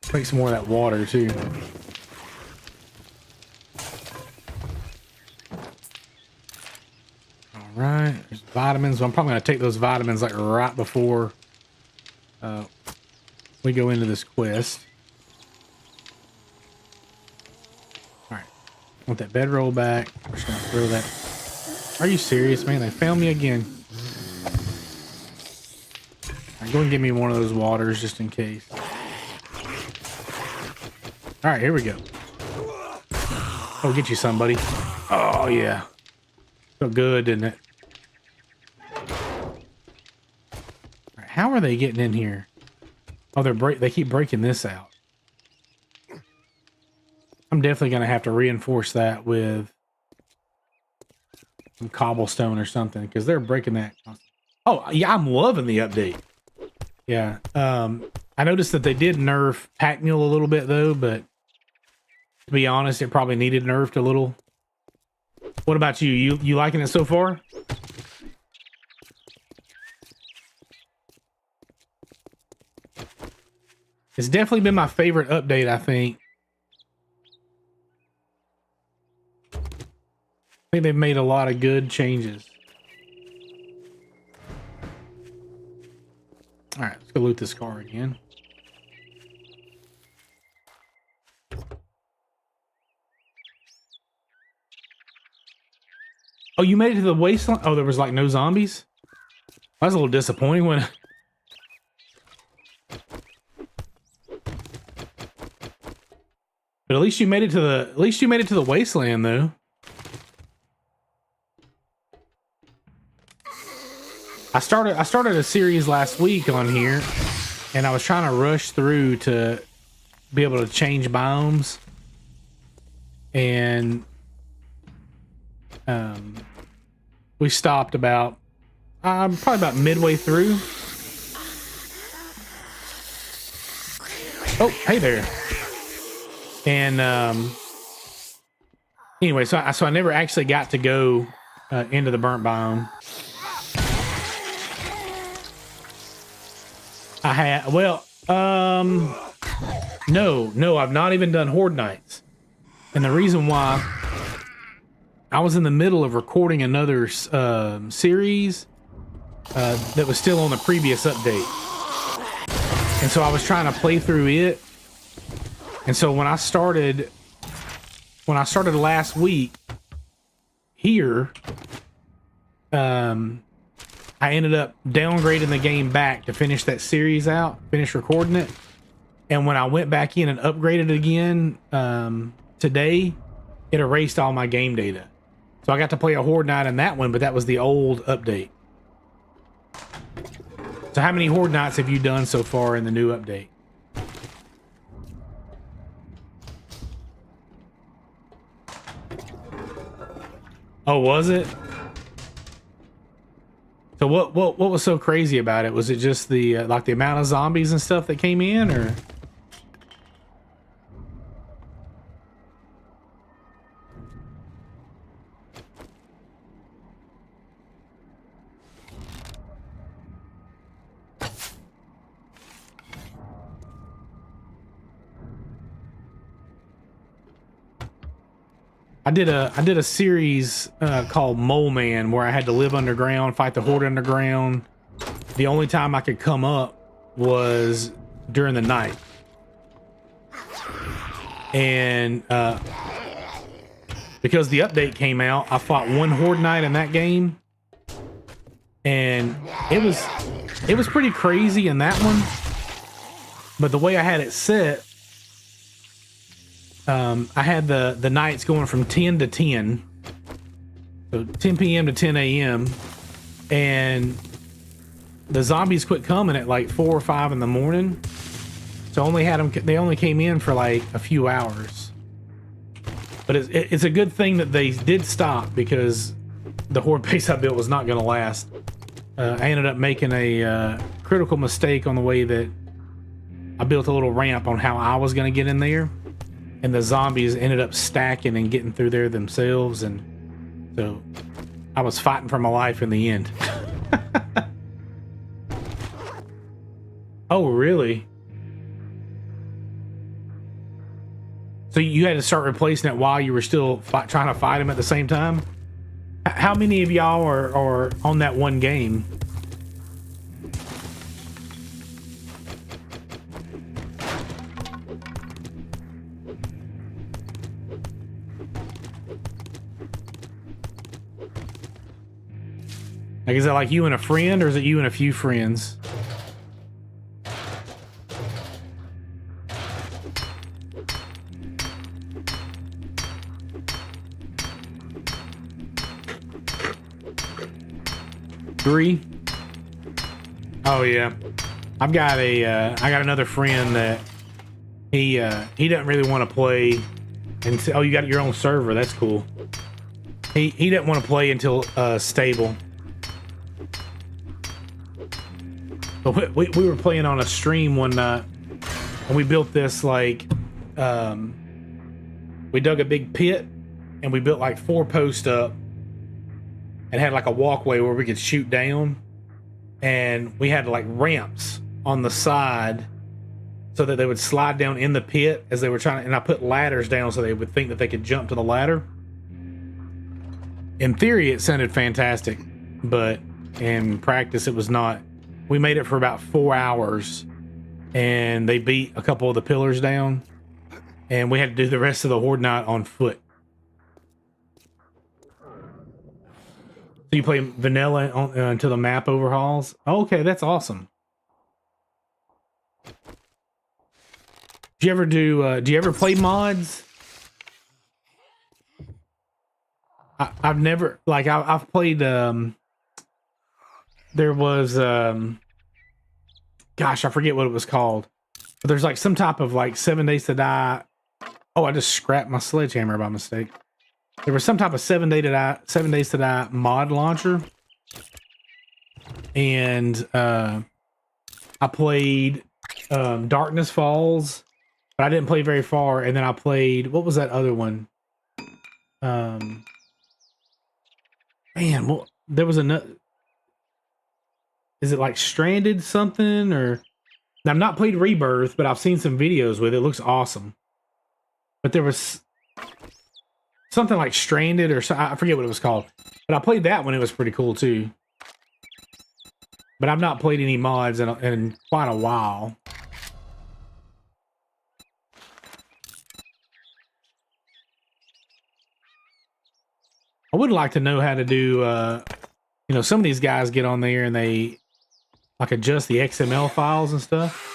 Take some more of that water too. All right, there's vitamins. I'm probably gonna take those vitamins like right before we go into this quest. All right, want that bedroll back. We're just gonna throw that. Are you serious, man? They found me again. All right, go and give me one of those waters just in case. All right, here we go. Oh, get you somebody. Oh yeah, felt good, didn't it? All right, how are they getting in here? Oh, they keep breaking this out. I'm definitely gonna have to reinforce that with some cobblestone or something because they're breaking that. Oh yeah, I'm loving the update. Yeah, I noticed that they did nerf pack mule a little bit though, but to be honest, it probably needed nerfed a little. What about you? You liking it so far? It's definitely been my favorite update, I think. I think they've made a lot of good changes. All right, let's go loot this car again. Oh, you made it to the wasteland? Oh, there was like no zombies? That was a little disappointing when... But at least you made it to the wasteland though. I started a series last week on here and I was trying to rush through to be able to change biomes. And we stopped about probably about midway through. Oh, hey there. And anyway, so I never actually got to go into the burnt biome. I had no, I've not even done Horde Nights, and the reason why, I was in the middle of recording another series that was still on the previous update, and so I was trying to play through it. And so when I started last week here, I ended up downgrading the game back to finish that series out, finish recording it. And when I went back in and upgraded it again today, it erased all my game data. So I got to play a Horde Night in that one, but that was the old update. So how many Horde Nights have you done so far in the new update? Oh, was it? So what was so crazy about it? Was it just the like the amount of zombies and stuff that came in, or? I did a series called Mole Man where I had to live underground, fight the Horde underground. The only time I could come up was during the night. And because the update came out, I fought one Horde Night in that game. And it was pretty crazy in that one. But the way I had it set, I had the nights going from 10 to 10, so 10 p.m. to 10 a.m. and the zombies quit coming at like 4 or 5 in the morning. So they only came in for like a few hours. But it's a good thing that they did stop, because the Horde base I built was not going to last. I ended up making a critical mistake on the way that I built a little ramp on how I was going to get in there. And the zombies ended up stacking and getting through there themselves, and so I was fighting for my life in the end. Oh, really? So you had to start replacing it while you were still trying to fight him at the same time? How many of y'all are on that one game? Like, is it like you and a friend, or is it you and a few friends? Three? Oh yeah. I've got I got another friend that he doesn't really want to play until, oh, you got your own server. That's cool. He doesn't want to play until stable. But we were playing on a stream one night, and we built this like we dug a big pit, and we built like 4 posts up and had like a walkway where we could shoot down, and we had like ramps on the side so that they would slide down in the pit as they were trying to, and I put ladders down so they would think that they could jump to the ladder. In theory it sounded fantastic, but in practice it was not. We made it for about 4 hours, and they beat a couple of the pillars down, and we had to do the rest of the horde night on foot. So you play vanilla until the map overhauls? Oh, okay, that's awesome. Do you ever play mods? I've never, like, I've played, there was, gosh, I forget what it was called. But there's like some type of like 7 Days to Die. Oh, I just scrapped my sledgehammer by mistake. There was some type of 7 Days to Die mod launcher. And I played Darkness Falls, but I didn't play very far. And then I played, what was that other one? Man, well, there was another. Is it like Stranded something? Or I've not played Rebirth, but I've seen some videos with it. It looks awesome. But there was something like Stranded, or I forget what it was called. But I played that one. It was pretty cool too. But I've not played any mods in quite a while. I would like to know how to do, you know, some of these guys get on there and they like adjust the XML files and stuff.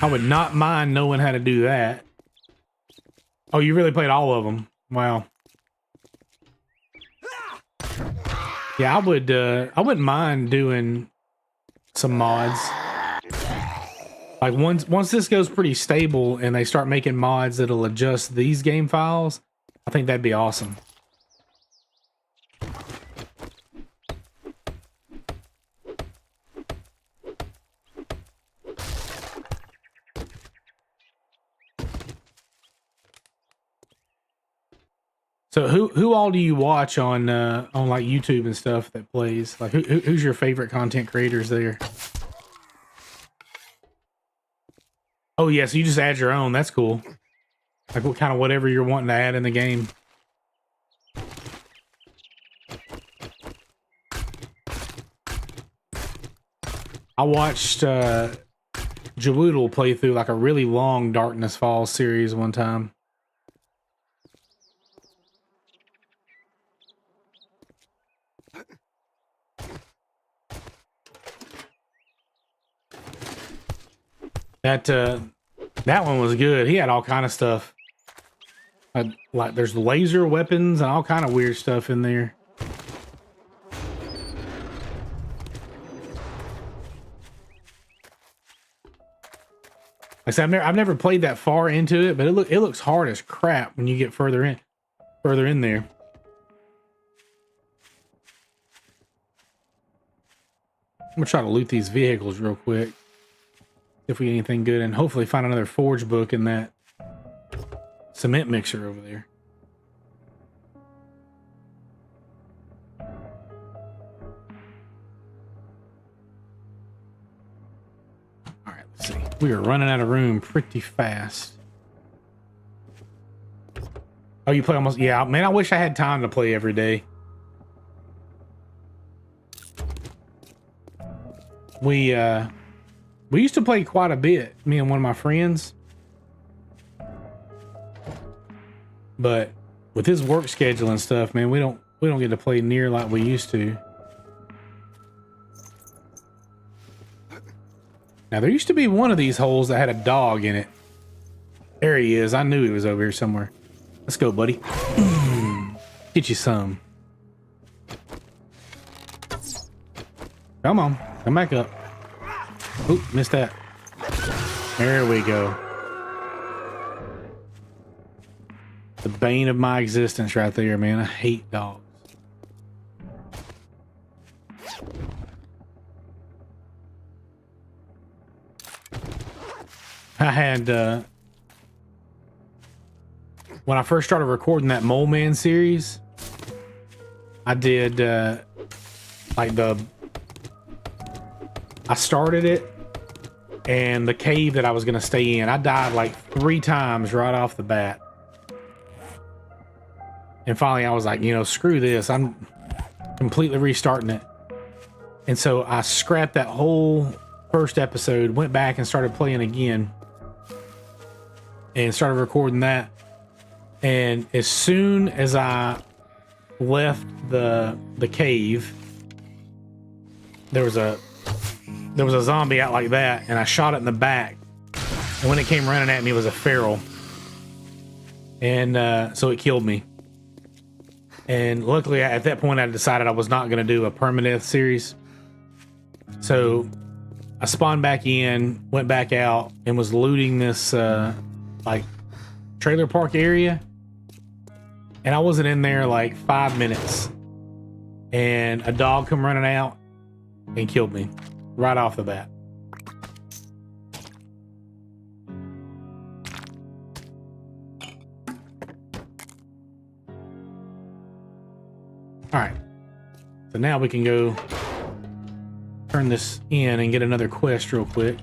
I would not mind knowing how to do that. Oh, you really played all of them? Wow. Yeah, I wouldn't mind doing some mods. Like once this goes pretty stable and they start making mods that'll adjust these game files, I think that'd be awesome. So who all do you watch on like YouTube and stuff that plays? Like who's your favorite content creators there? Oh yeah, so you just add your own. That's cool. Like what kind of whatever you're wanting to add in the game. I watched Jawoodle play through like a really long Darkness Falls series one time. That one was good. He had all kind of stuff. Like there's laser weapons and all kind of weird stuff in there. Like I said, I've never played that far into it, but it looks hard as crap when you get further in there. I'm gonna try to loot these vehicles real quick. If we get anything good, and hopefully find another forge book in that cement mixer over there. We are running out of room pretty fast. Oh, you play almost... Yeah, man, I wish I had time to play every day. We used to play quite a bit, me and one of my friends. But with his work schedule and stuff, man, we don't get to play near like we used to. Now, there used to be one of these holes that had a dog in it. There he is. I knew he was over here somewhere. Let's go, buddy. Get you some. Come on. Come back up. Oop, missed that. There we go. The bane of my existence right there, man. I hate dogs. I had, when I first started recording that Mole Man series, I did, I started it, and the cave that I was going to stay in, I died like 3 times right off the bat. And finally I was like, you know, screw this. I'm completely restarting it. And so I scrapped that whole first episode, went back and started playing again. And started recording that. And as soon as I left the cave, there was a zombie out like that, and I shot it in the back. And when it came running at me, it was a feral. And so it killed me. And luckily, at that point, I decided I was not going to do a permadeath series. So I spawned back in, went back out, and was looting this like trailer park area. And I wasn't in there like 5 minutes, and a dog come running out and killed me right off the bat. All right, so now we can go turn this in and get another quest real quick.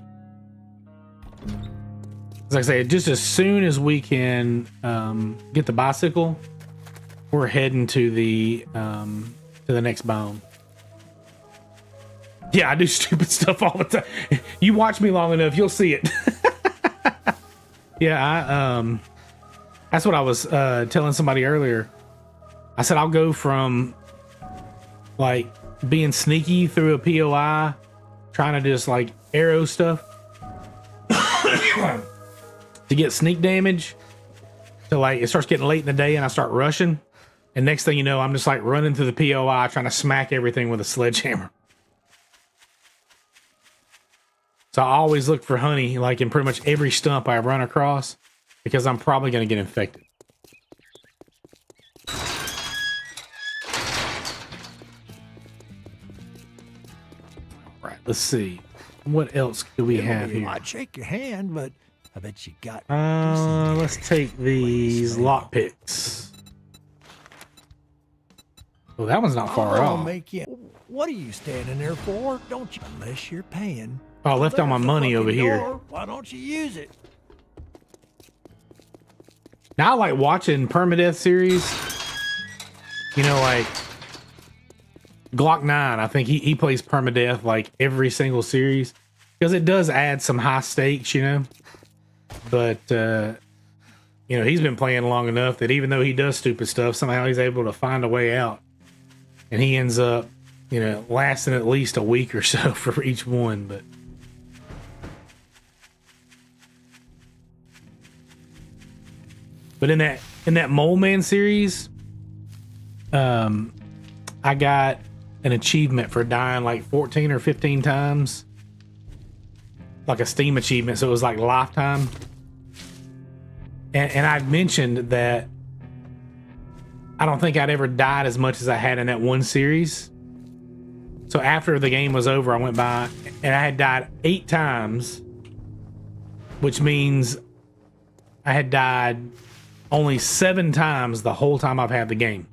As I say, just as soon as we can get the bicycle, we're heading to the next biome. Yeah, I do stupid stuff all the time. You watch me long enough, you'll see it. Yeah, that's what I was telling somebody earlier. I said I'll go from like being sneaky through a POI, trying to just like arrow stuff to get sneak damage, to like it starts getting late in the day and I start rushing, and next thing you know, I'm just like running through the POI trying to smack everything with a sledgehammer. So I always look for honey, like in pretty much every stump I run across, because I'm probably going to get infected. All right, let's see. What else do we have here? I'd shake your hand, but I bet you got... let's take these lockpicks. Oh, that one's not far off. What are you standing there for? Don't you? Unless you're paying. Oh, I left all my money over here. Why don't you use it? Now I like watching permadeath series. You know, like Glock 9, I think he plays permadeath like every single series, because it does add some high stakes, you know. But you know, he's been playing long enough that even though he does stupid stuff, somehow he's able to find a way out, and he ends up, you know, lasting at least a week or so for each one. But in that Mole Man series, I got an achievement for dying like 14 or 15 times, like a Steam achievement. So it was like lifetime. And I'd mentioned that I don't think I'd ever died as much as I had in that one series. So after the game was over, I went by and I had died 8 times, which means I had died only 7 times the whole time I've had the game.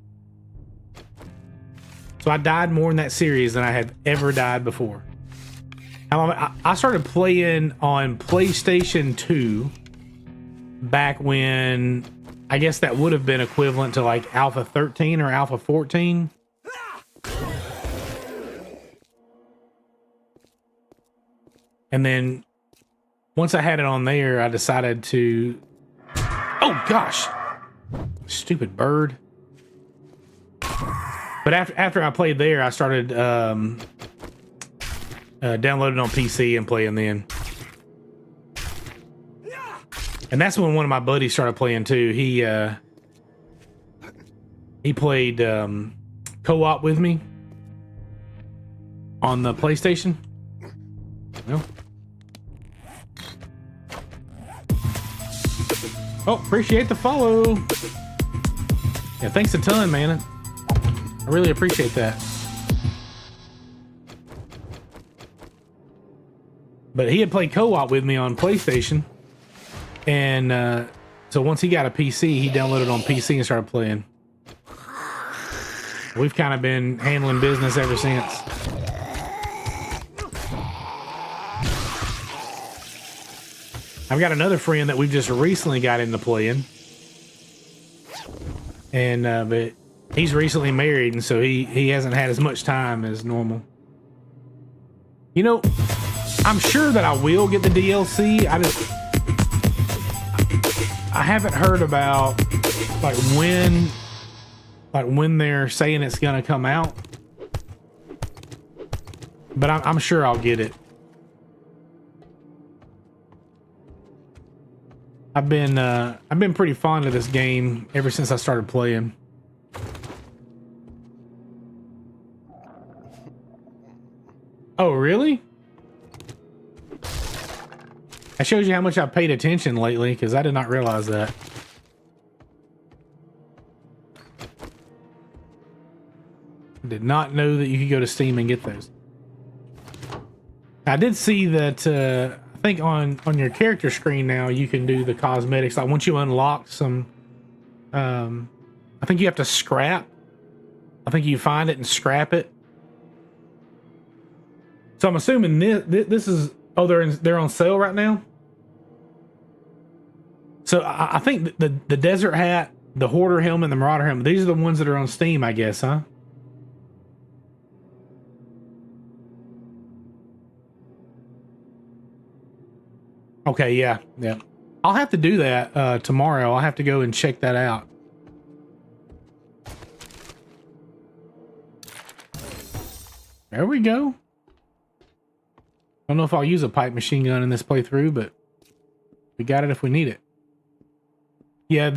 So I died more in that series than I have ever died before. I started playing on PlayStation 2 back when I guess that would have been equivalent to like Alpha 13 or Alpha 14. And then once I had it on there, I decided to... Oh, gosh. Stupid bird. But after I played there, I started downloading on PC and playing then. And that's when one of my buddies started playing too. He played co-op with me on the PlayStation. Well. Oh, appreciate the follow. Yeah, thanks a ton, man. I really appreciate that. But he had played co-op with me on PlayStation. And so once he got a PC, he downloaded on PC and started playing. We've kind of been handling business ever since. I've got another friend that we've just recently got into playing. And but he's recently married, and so he hasn't had as much time as normal. You know, I'm sure that I will get the DLC. I haven't heard about like when they're saying it's gonna come out, but I'm sure I'll get it. I've been pretty fond of this game ever since I started playing. Oh, really? That shows you how much I've paid attention lately, because I did not realize that. I did not know that you could go to Steam and get those. I did see that, I think on your character screen now, you can do the cosmetics. Like once you unlock some, I think you have to scrap. I think you find it and scrap it. So I'm assuming this is, oh, they're on sale right now. So I think the desert hat, the hoarder helmet, and the marauder helmet, these are the ones that are on Steam, I guess, huh? Okay, yeah. I'll have to do that tomorrow. I'll have to go and check that out. There we go. Don't know if I'll use a pipe machine gun in this playthrough, but we got it if we need it. Yeah,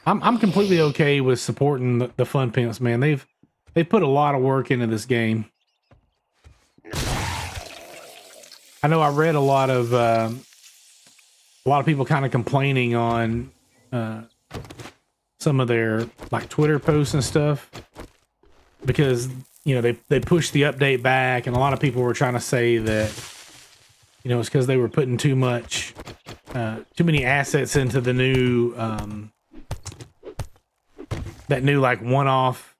I'm completely okay with supporting the Fun Pimps, man. They've put a lot of work into this game. I know I read a lot of people kind of complaining on some of their like Twitter posts and stuff, because you know they pushed the update back, and a lot of people were trying to say that it's because they were putting too many assets into the new that new like one-off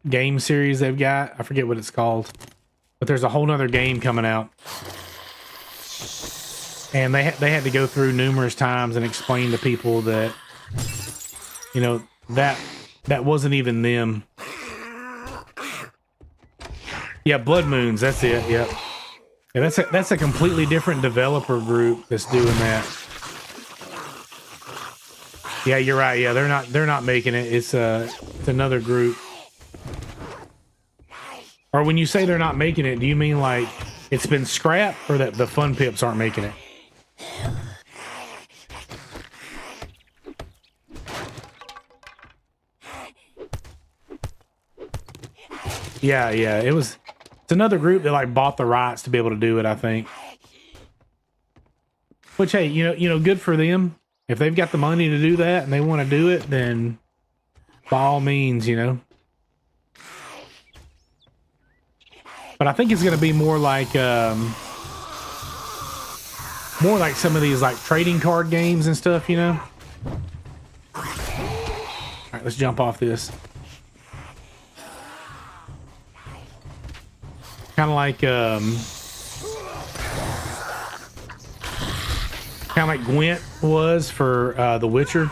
game series they've got. I forget what it's called, but there's a whole nother game coming out, and they had to go through numerous times and explain to people that that wasn't even them. Yeah, Blood Moons, that's it. Yep. Yeah, that's a completely different developer group that's doing that. Yeah, you're right. Yeah, they're not making it. It's another group. Or when you say they're not making it, do you mean like it's been scrapped, or that the Fun Pips aren't making it? Yeah, it's another group that like bought the rights to be able to do it, I think. Which, hey, good for them. If they've got the money to do that and they want to do it, then by all means, But I think it's going to be more like some of these like trading card games and stuff, All right, let's jump off this. Kind of like Gwent was for The Witcher.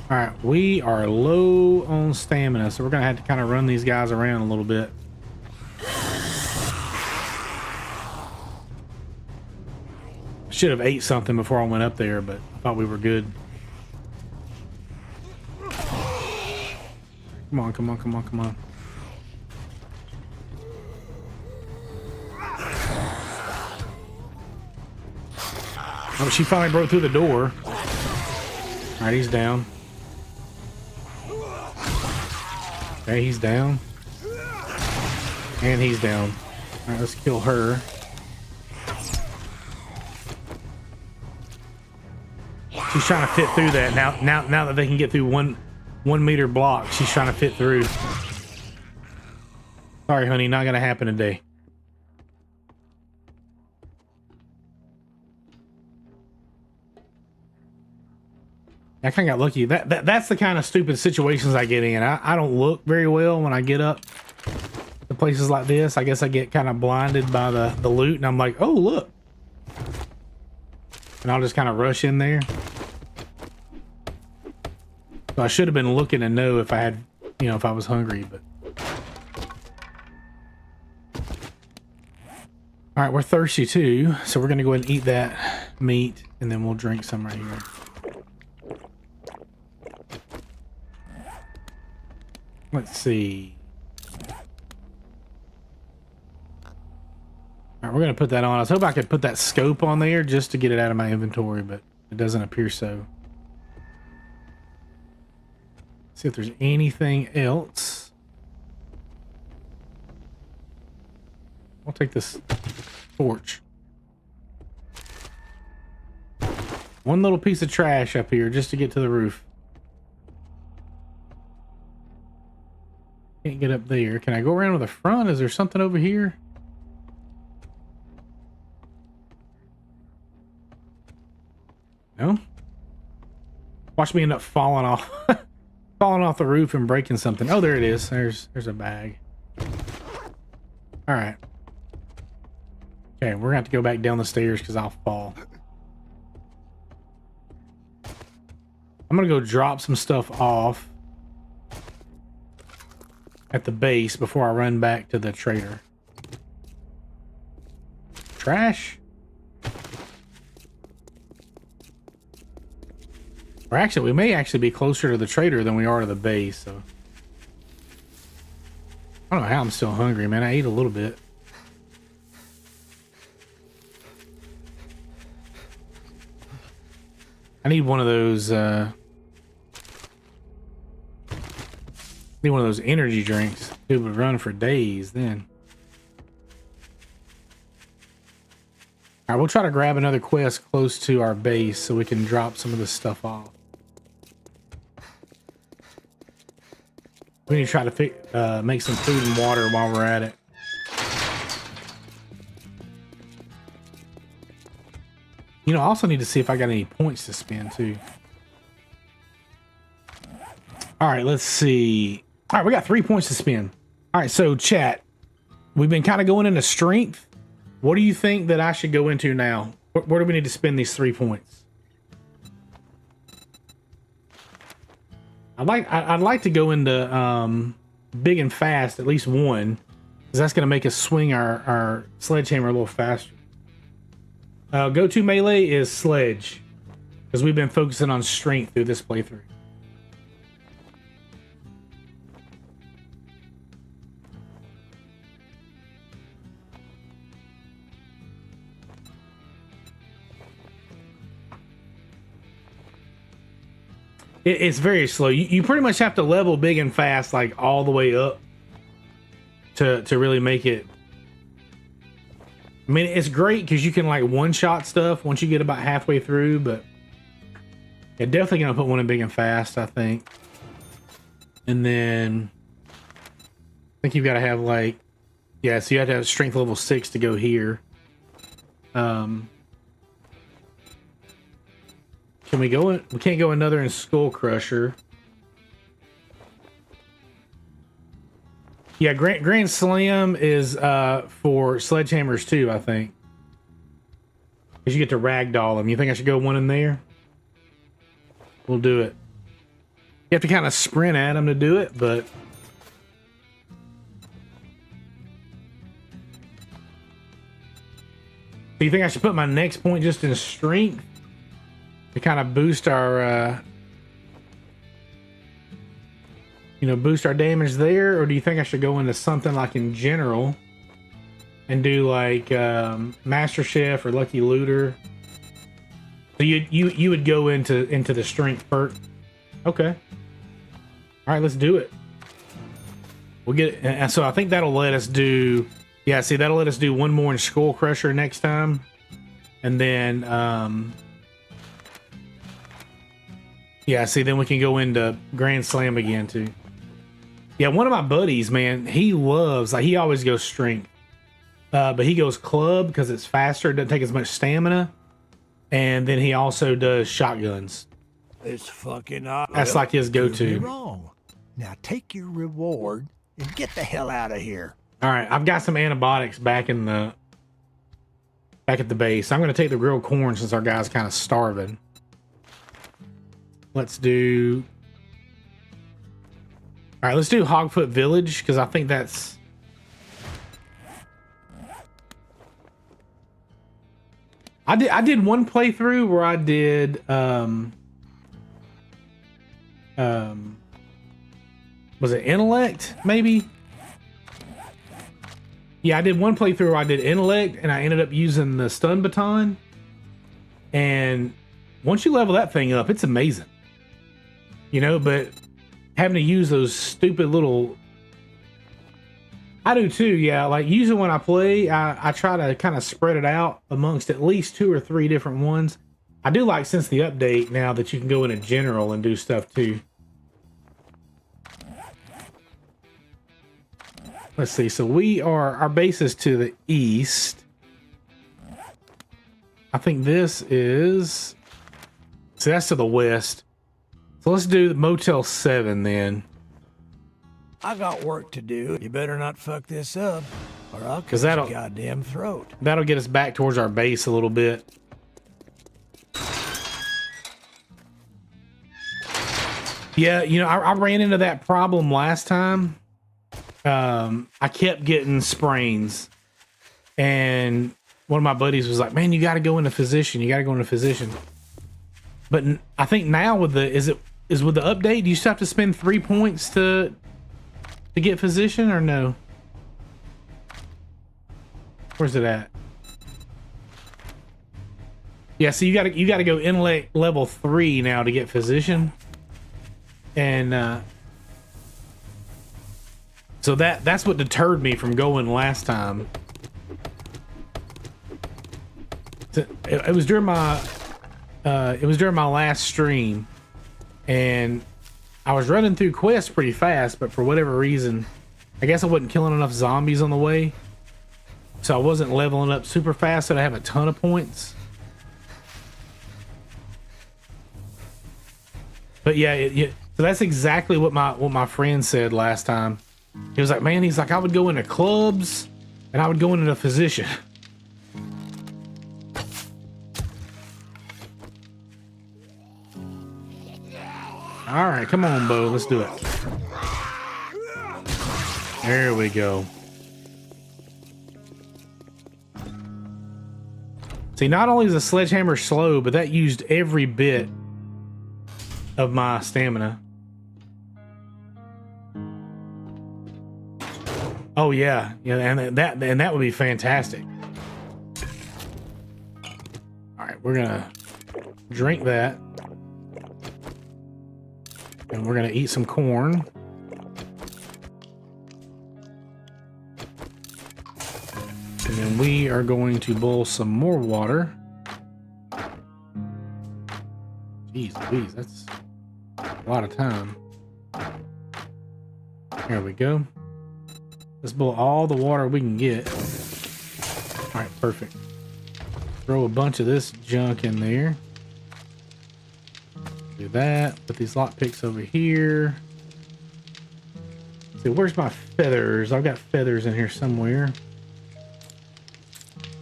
All right, we are low on stamina, so we're gonna have to kind of run these guys around a little bit. Should have ate something before I went up there, but I thought we were good. Come on, come on, come on, come on. Oh, she finally broke through the door. All right, he's down. Okay, he's down. And he's down. All right, let's kill her. She's trying to fit through that. Now that they can get through one meter block, she's trying to fit through. Sorry, honey, not gonna happen today. I kind of got lucky. That's the kind of stupid situations I get in. I don't look very well when I get up to places like this. I guess I get kind of blinded by the loot, and I'm like, oh look, and I'll just kind of rush in there. So I should have been looking to know if I had, you know, if I was hungry, but. All right, we're thirsty too, so we're gonna go ahead and eat that meat, and then we'll drink some right here. Let's see. All right, we're gonna put that on. I was hoping I could put that scope on there just to get it out of my inventory, but it doesn't appear so. See if there's anything else. I'll take this torch. One little piece of trash up here just to get to the roof. Can't get up there. Can I go around to the front? Is there something over here? No? Watch me end up falling off falling off the roof and breaking something. Oh, there it is. There's a bag. All right. Okay, we're gonna have to go back down the stairs because I'll fall. I'm gonna go drop some stuff off at the base before I run back to the trader. Trash? Or actually, we may actually be closer to the trader than we are to the base, so. I don't know how I'm still hungry, man. I ate a little bit. I need one of those, need one of those energy drinks. It would run for days then. All right, we'll try to grab another quest close to our base so we can drop some of this stuff off. We need to try to make some food and water while we're at it. You know, I also need to see if I got any points to spend too. All right, let's see. All right, we got 3 points to spend. All right, so chat, we've been kind of going into strength. What do you think that I should go into now? Where do we need to spend these 3 points? I'd like to go into big and fast, at least one, because that's going to make us swing our sledgehammer a little faster. Go-to melee is sledge, because we've been focusing on strength through this playthrough. It's very slow. You pretty much have to level big and fast, like all the way up to really make it. I mean, it's great because you can like one-shot stuff once you get about halfway through, but you're definitely gonna put one in big and fast, I think. And then I think you've got to have like, yeah, so you have to have strength level 6 to go here. Can we go in? We can't go another in Skull Crusher. Yeah, Grand Slam is for sledgehammers too, I think. Because you get to ragdoll them. You think I should go one in there? We'll do it. You have to kind of sprint at them to do it, but... Do you think I should put my next point just in strength? To kind of boost our... you know, boost our damage there? Or do you think I should go into something like in general? And do like Master Chef or Lucky Looter? So you would go into the strength perk. Okay. All right, let's do it. We'll get it. And so I think that'll let us do. Yeah, see, that'll let us do one more in Skull Crusher next time, and then yeah, see, then we can go into Grand Slam again too. Yeah, one of my buddies, man, he loves, like, he always goes strength, but he goes club because it's faster, doesn't take as much stamina, and then he also does shotguns. It's fucking That's like his go-to. You're wrong. Now take your reward and get the hell out of here. All right, I've got some antibiotics back at the base. I'm going to take the grilled corn since our guy's kind of starving. Let's do... All right, let's do Hogfoot Village, because I think that's... I did one playthrough where I did... was it Intellect, maybe? Yeah, I did one playthrough where I did Intellect, and I ended up using the Stun Baton. And once you level that thing up, it's amazing. You know, but having to use those stupid little... I do too, yeah. Like, usually when I play, I try to kind of spread it out amongst at least 2 or 3 different ones. I do like, since the update now, that you can go in a general and do stuff too. Let's see. So our base is to the east. I think this is... See, that's to the west. So let's do the Motel 7 then. I got work to do. You better not fuck this up, or I'll cut your goddamn throat. That'll get us back towards our base a little bit. Yeah, you know, I ran into that problem last time. I kept getting sprains, and one of my buddies was like, "Man, you got to go into physician. You got to go into physician." But I think now with the with the update, do you still have to spend 3 points to get physician, or no? Where's it at? Yeah, so you got to go intellect level 3 now to get physician, and so that's what deterred me from going last time. It was during my last stream, and I was running through quests pretty fast, but for whatever reason, I guess I wasn't killing enough zombies on the way, so I wasn't leveling up super fast, so I have a ton of points. But yeah, so that's exactly what my friend said last time. He was like, man, he's like, I would go into clubs and I would go into the physician. All right, come on, Bo, let's do it. There we go. See, not only is the sledgehammer slow, but that used every bit of my stamina. Oh yeah, and that would be fantastic. All right, we're gonna drink that, and we're gonna eat some corn. And then we are going to boil some more water. Jeez Louise, that's a lot of time. There we go. Let's boil all the water we can get. All right, perfect. Throw a bunch of this junk in there. Do that. Put these lockpicks over here. See, where's my feathers? I've got feathers in here somewhere.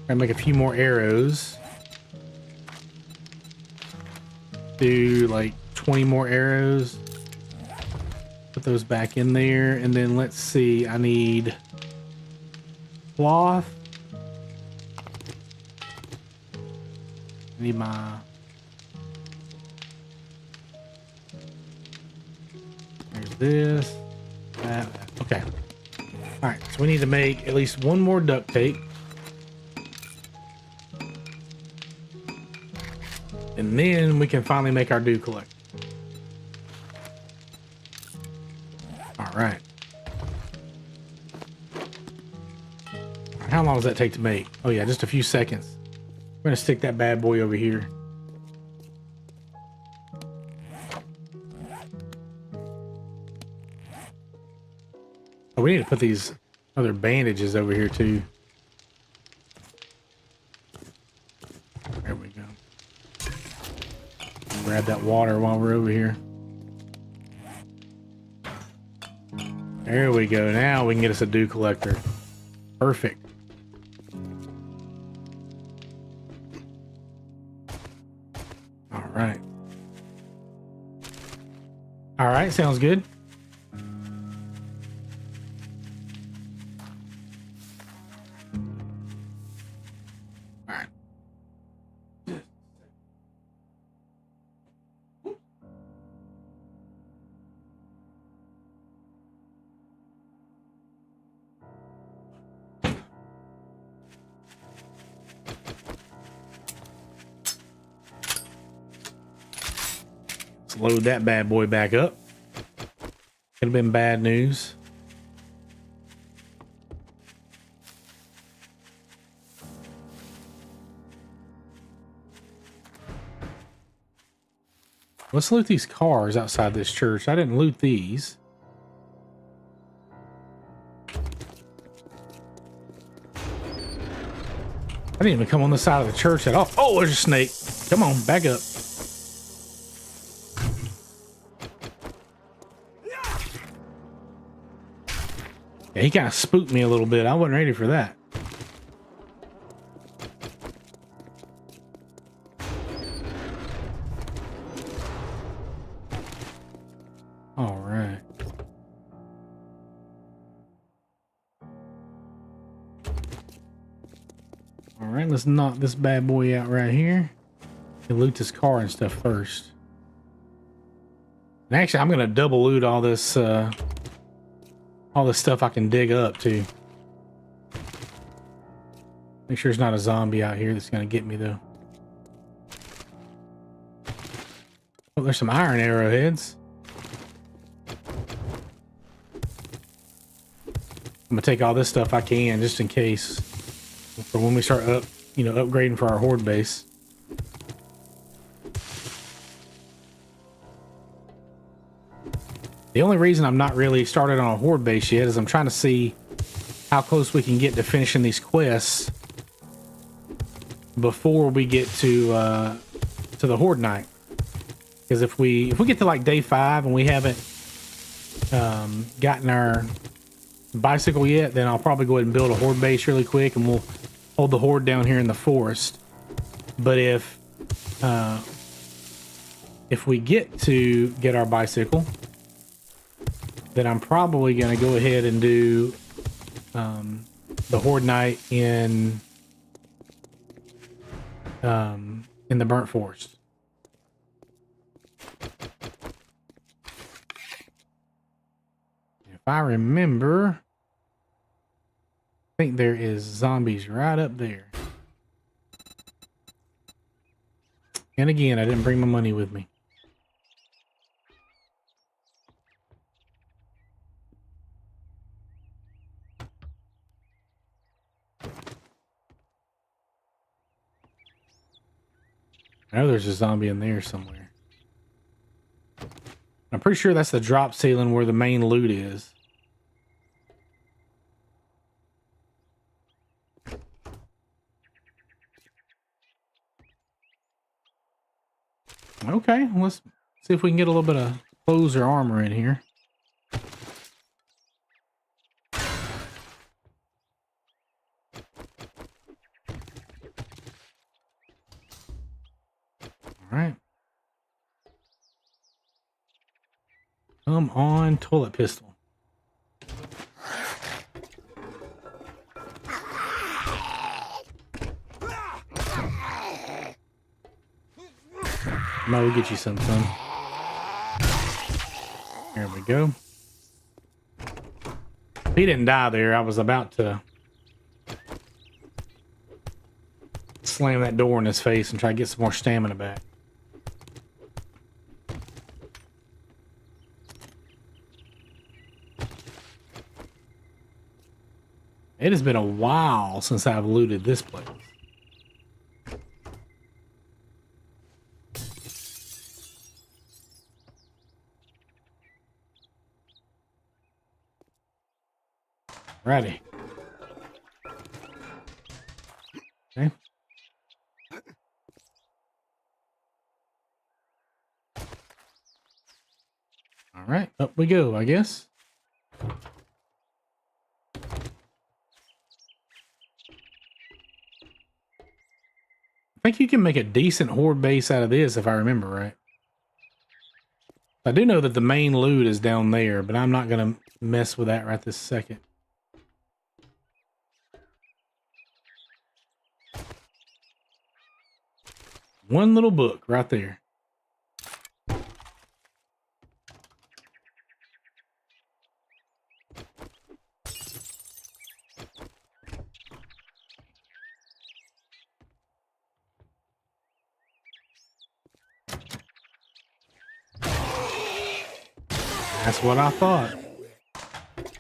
Gotta make a few more arrows. Do like 20 more arrows. Put those back in there. And then let's see, I need cloth. I need my... There's this. That. Okay. Alright, so we need to make at least one more duct tape. And then we can finally make our dew collector. Alright. How long does that take to make? Oh yeah, just a few seconds. We're gonna stick that bad boy over here. Oh, we need to put these other bandages over here too. There we go. Grab that water while we're over here. There we go. Now we can get us a dew collector. Perfect. All right. All right. Sounds good. All right. Let's load that bad boy back up. Could have been bad news. Let's loot these cars outside this church. I didn't loot these. I didn't even come on the side of the church at all. Oh, there's a snake. Come on, back up. Yeah, he kind of spooked me a little bit. I wasn't ready for that. All right. All right, let's knock this bad boy out right here and loot this car and stuff first. And actually, I'm gonna double loot all this stuff I can dig up too. Make sure there's not a zombie out here that's gonna get me though. Oh, there's some iron arrowheads. I'm gonna take all this stuff I can just in case for when we start upgrading for our horde base. The only reason I'm not really started on a horde base yet is I'm trying to see how close we can get to finishing these quests before we get to the horde night. Because if we get to like day 5 and we haven't gotten our bicycle yet, then I'll probably go ahead and build a horde base really quick and we'll hold the horde down here in the forest. But if we get our bicycle, then I'm probably going to go ahead and do the horde night in the burnt forest. If I remember, I think there is zombies right up there. And again, I didn't bring my money with me. I know there's a zombie in there somewhere. I'm pretty sure that's the drop ceiling where the main loot is. Okay, let's see if we can get a little bit of clothes or armor in here. All right. Come on, toilet pistol. No, we'll get you some, son. There we go. He didn't die there. I was about to slam that door in his face and try to get some more stamina back. It has been a while since I've looted this place. Righty. Okay. All right, up we go, I guess. I think you can make a decent horde base out of this if I remember right. I do know that the main loot is down there, but I'm not going to mess with that right this second. One little book right there. That's what I thought.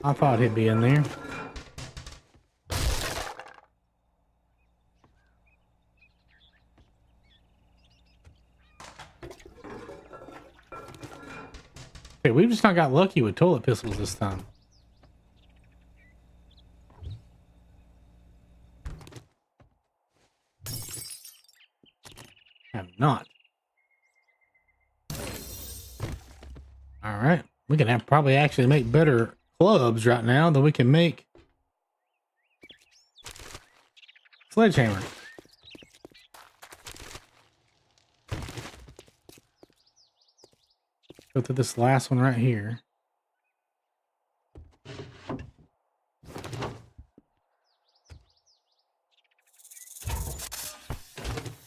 I thought he'd be in there. Hey, we've just not got lucky with toilet pistols this time. Have not. All right. We can have probably actually make better clubs right now than we can make sledgehammer. Go through this last one right here.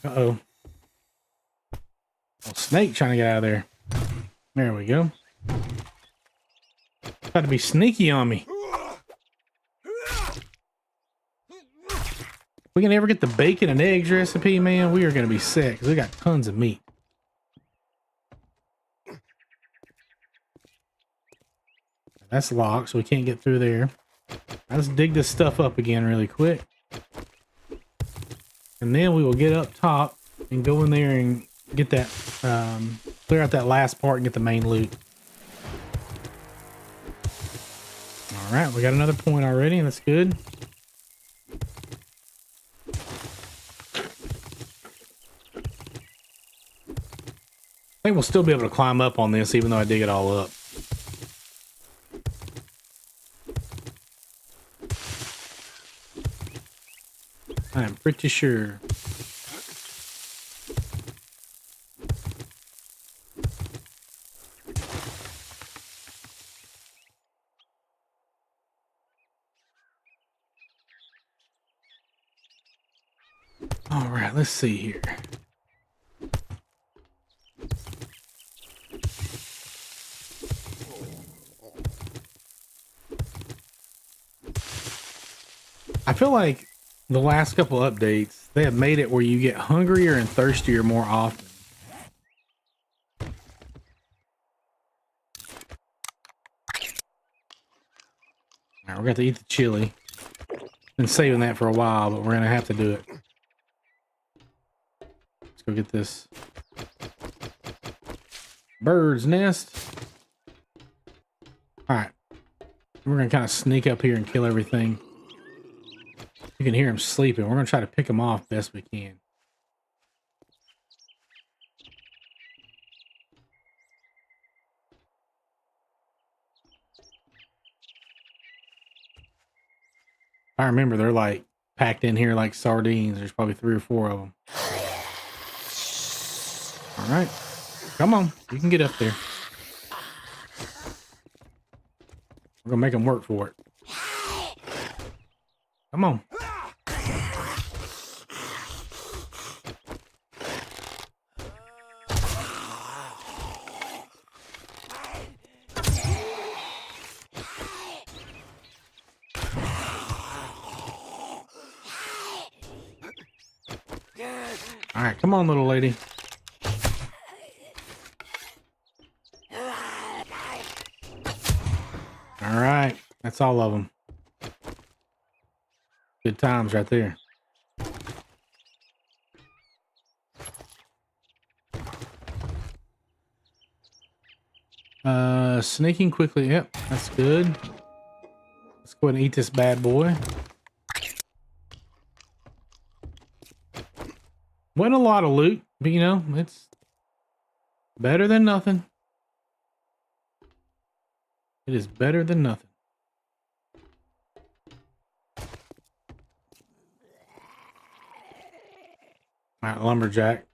Uh-oh. Oh, snake trying to get out of there. There we go. Try to be sneaky on me. We can ever get the bacon and eggs recipe, man, we are going to be sick because we got tons of meat. That's locked, so we can't get through there. Let's dig this stuff up again really quick. And then we will get up top and go in there and get that, clear out that last part and get the main loot. All right, we got another point already, and that's good. I think we'll still be able to climb up on this, even though I dig it all up. I'm pretty sure. All right, let's see here. I feel like the last couple updates, they have made it where you get hungrier and thirstier more often. All right, we're going to eat the chili. Been saving that for a while, but we're going to have to do it. Let's go get this bird's nest. All right. We're going to kind of sneak up here and kill everything. You can hear him sleeping. We're going to try to pick him off best we can. I remember they're like packed in here like sardines. There's probably 3 or 4 of them. All right. Come on. You can get up there. We're going to make them work for it. Come on. All right, come on, little lady. All right, that's all of them. Good times right there. Sneaking quickly. Yep, that's good. Let's go ahead and eat this bad boy. Wasn't a lot of loot, but you know, it's better than nothing. It is better than nothing. All right, lumberjack.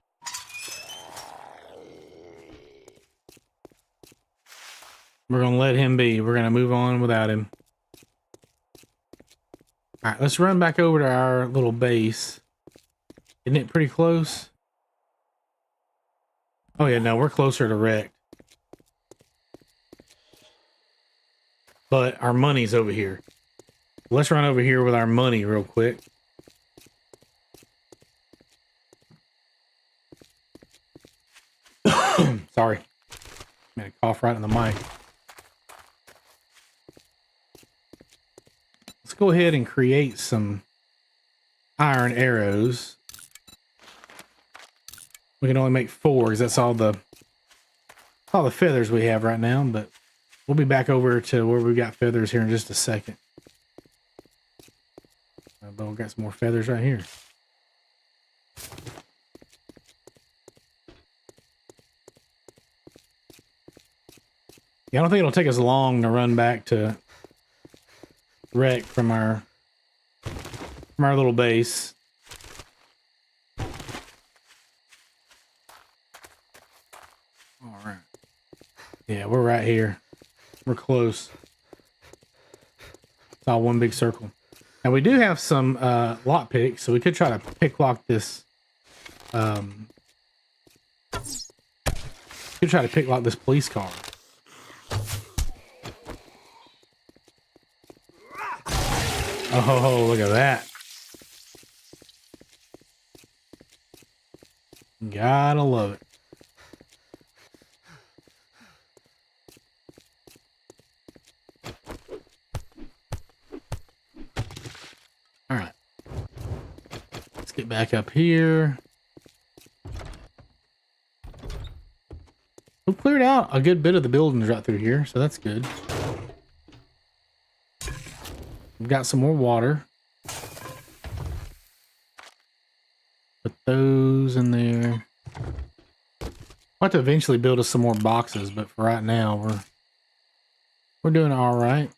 We're going to let him be. We're going to move on without him. All right, let's run back over to our little base. Isn't it pretty close? Oh, yeah, no, we're closer to wrecked. But our money's over here. Let's run over here with our money real quick. Sorry. Made a cough right in the mic. Let's go ahead and create some iron arrows. We can only make 4 because that's all the feathers we have right now, but we'll be back over to where we got feathers here in just a second. But we got some more feathers right here. Yeah, I don't think it'll take us long to run back to wreck from our little base. All right. Yeah, we're right here. We're close. It's all one big circle. Now we do have some lock picks, so we could try to pick lock this. Could try to pick lock this police car. Oh, look at that. Gotta love it. All right. Let's get back up here. We've cleared out a good bit of the buildings right through here, so that's good. We've got some more water. Put those in there. I'll have to eventually build us some more boxes, but for right now, we're doing all right.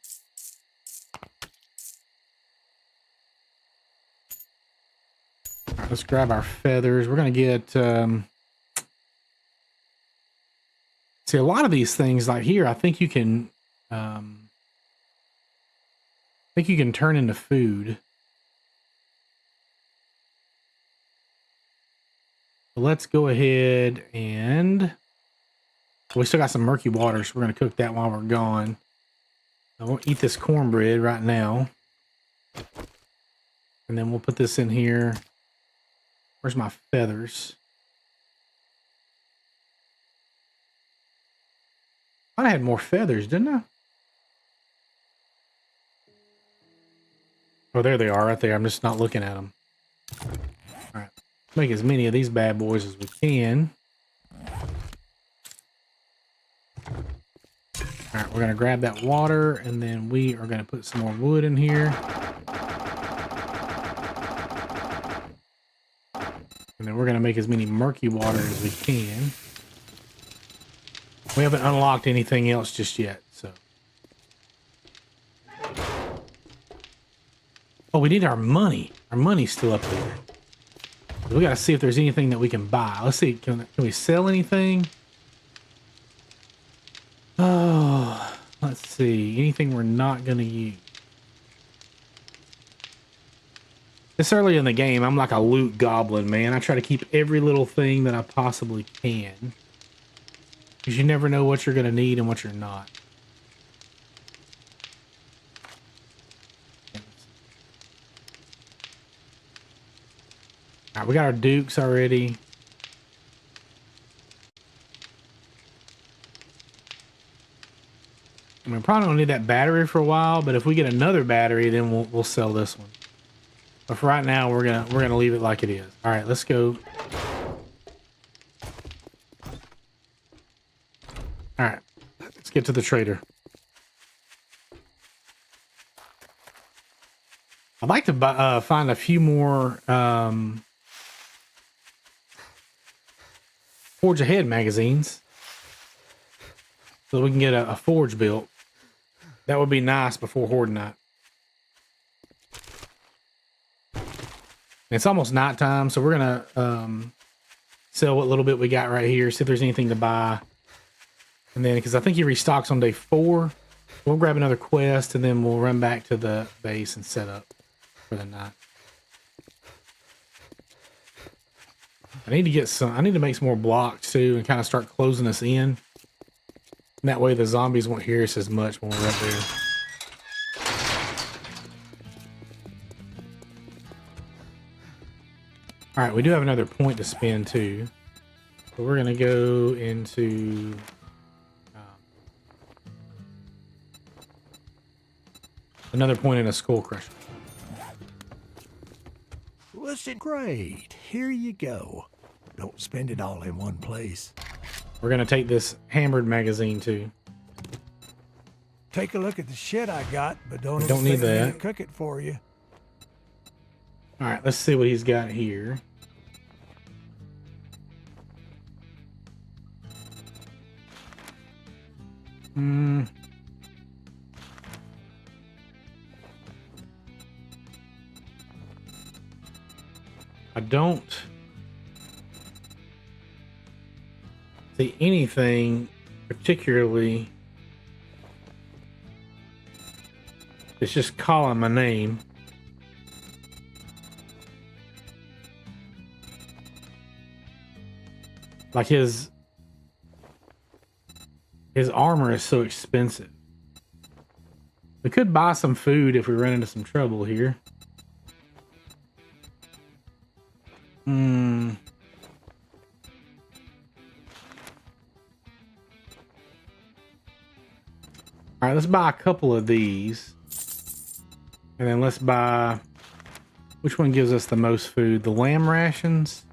All right, let's grab our feathers. We're gonna get see a lot of these things like here. I think you can turn into food. So let's go ahead and we still got some murky water, so we're gonna cook that while we're gone. I won't eat this cornbread right now. And then we'll put this in here. Where's my feathers? I had more feathers, didn't I? Oh, there they are right there. I'm just not looking at them. All right. Make as many of these bad boys as we can. All right, we're going to grab that water, and then we are going to put some more wood in here. And then we're going to make as many murky water as we can. We haven't unlocked anything else just yet, so. Oh, we need our money. Our money's still up there. We gotta see if there's anything that we can buy. Let's see, can we sell anything? Oh, let's see. Anything we're not gonna use. This early in the game, I'm like a loot goblin, man. I try to keep every little thing that I possibly can. Because you never know what you're gonna need and what you're not. Alright, we got our dukes already. I mean, probably don't need that battery for a while, but if we get another battery, then we'll sell this one. But for right now, we're gonna leave it like it is. All right, let's go. All right, let's get to the trader. I'd like to find a few more Forge Ahead magazines so we can get a forge built. That would be nice before Horde Night. It's almost nighttime, so we're gonna sell what little bit we got right here, see if there's anything to buy. And then, because I think he restocks on day 4, we'll grab another quest and then we'll run back to the base and set up for the night. I need to make some more blocks too and kind of start closing us in. And that way the zombies won't hear us as much when we're up there. All right, we do have another point to spend too. So we're gonna go into another point in a skull crusher. Listen, great. Here you go. Don't spend it all in one place. We're gonna take this hammered magazine too. Take a look at the shit I got, but don't Don't need expect me that. to cook it for you. All right, let's see what he's got here. I don't see anything particularly. It's just calling my name. Like his armor is so expensive. We could buy some food if we run into some trouble here. All right, let's buy a couple of these. And then let's buy, which one gives us the most food? The lamb rations.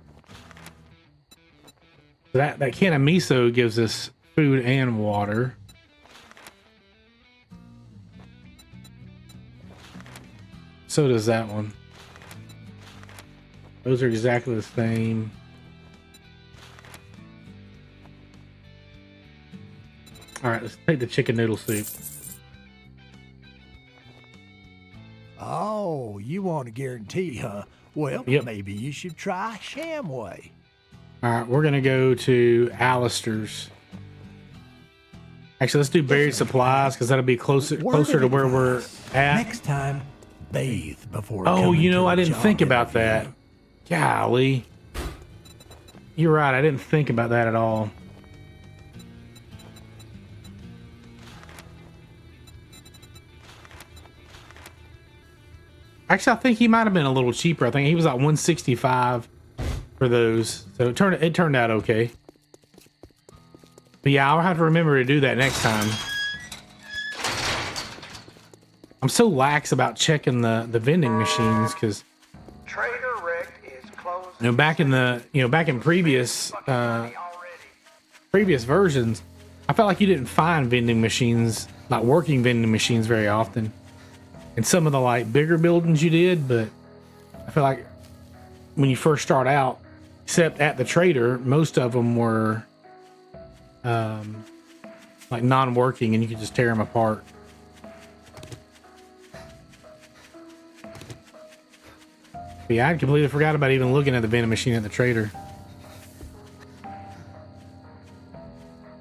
That can of miso gives us food and water. So does that one. Those are exactly the same. All right, let's take the chicken noodle soup. Oh, you want a guarantee, huh? Well, Yep. maybe you should try Shamway. All right, we're gonna go to Alistair's. Actually, let's do buried supplies because that'll be closer to where we're at. Next time, bathe before. Oh, coming you know, to a I didn't job think about that. interview. Golly. You're right, I didn't think about that at all. Actually, I think he might have been a little cheaper. I think he was like 165 for those. So it turned out okay. But yeah, I'll have to remember to do that next time. I'm so lax about checking the vending machines because Trader Rick is closed. back in previous versions, I felt like you didn't find vending machines, like working vending machines, very often. In some of the like bigger buildings you did, but I feel like when you first start out, except at the trader, most of them were like non-working and you could just tear them apart. Yeah, I completely forgot about even looking at the vending machine at the trader.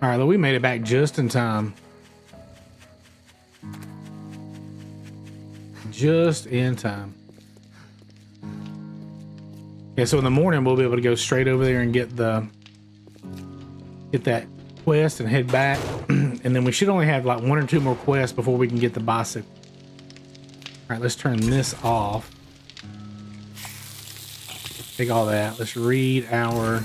All right, look, we made it back just in time. Just in time. Yeah, so in the morning we'll be able to go straight over there and get that quest and head back. And then we should only have like 1 or 2 more quests before we can get the bicycle. All right, let's turn this off. Take all that. Let's read our...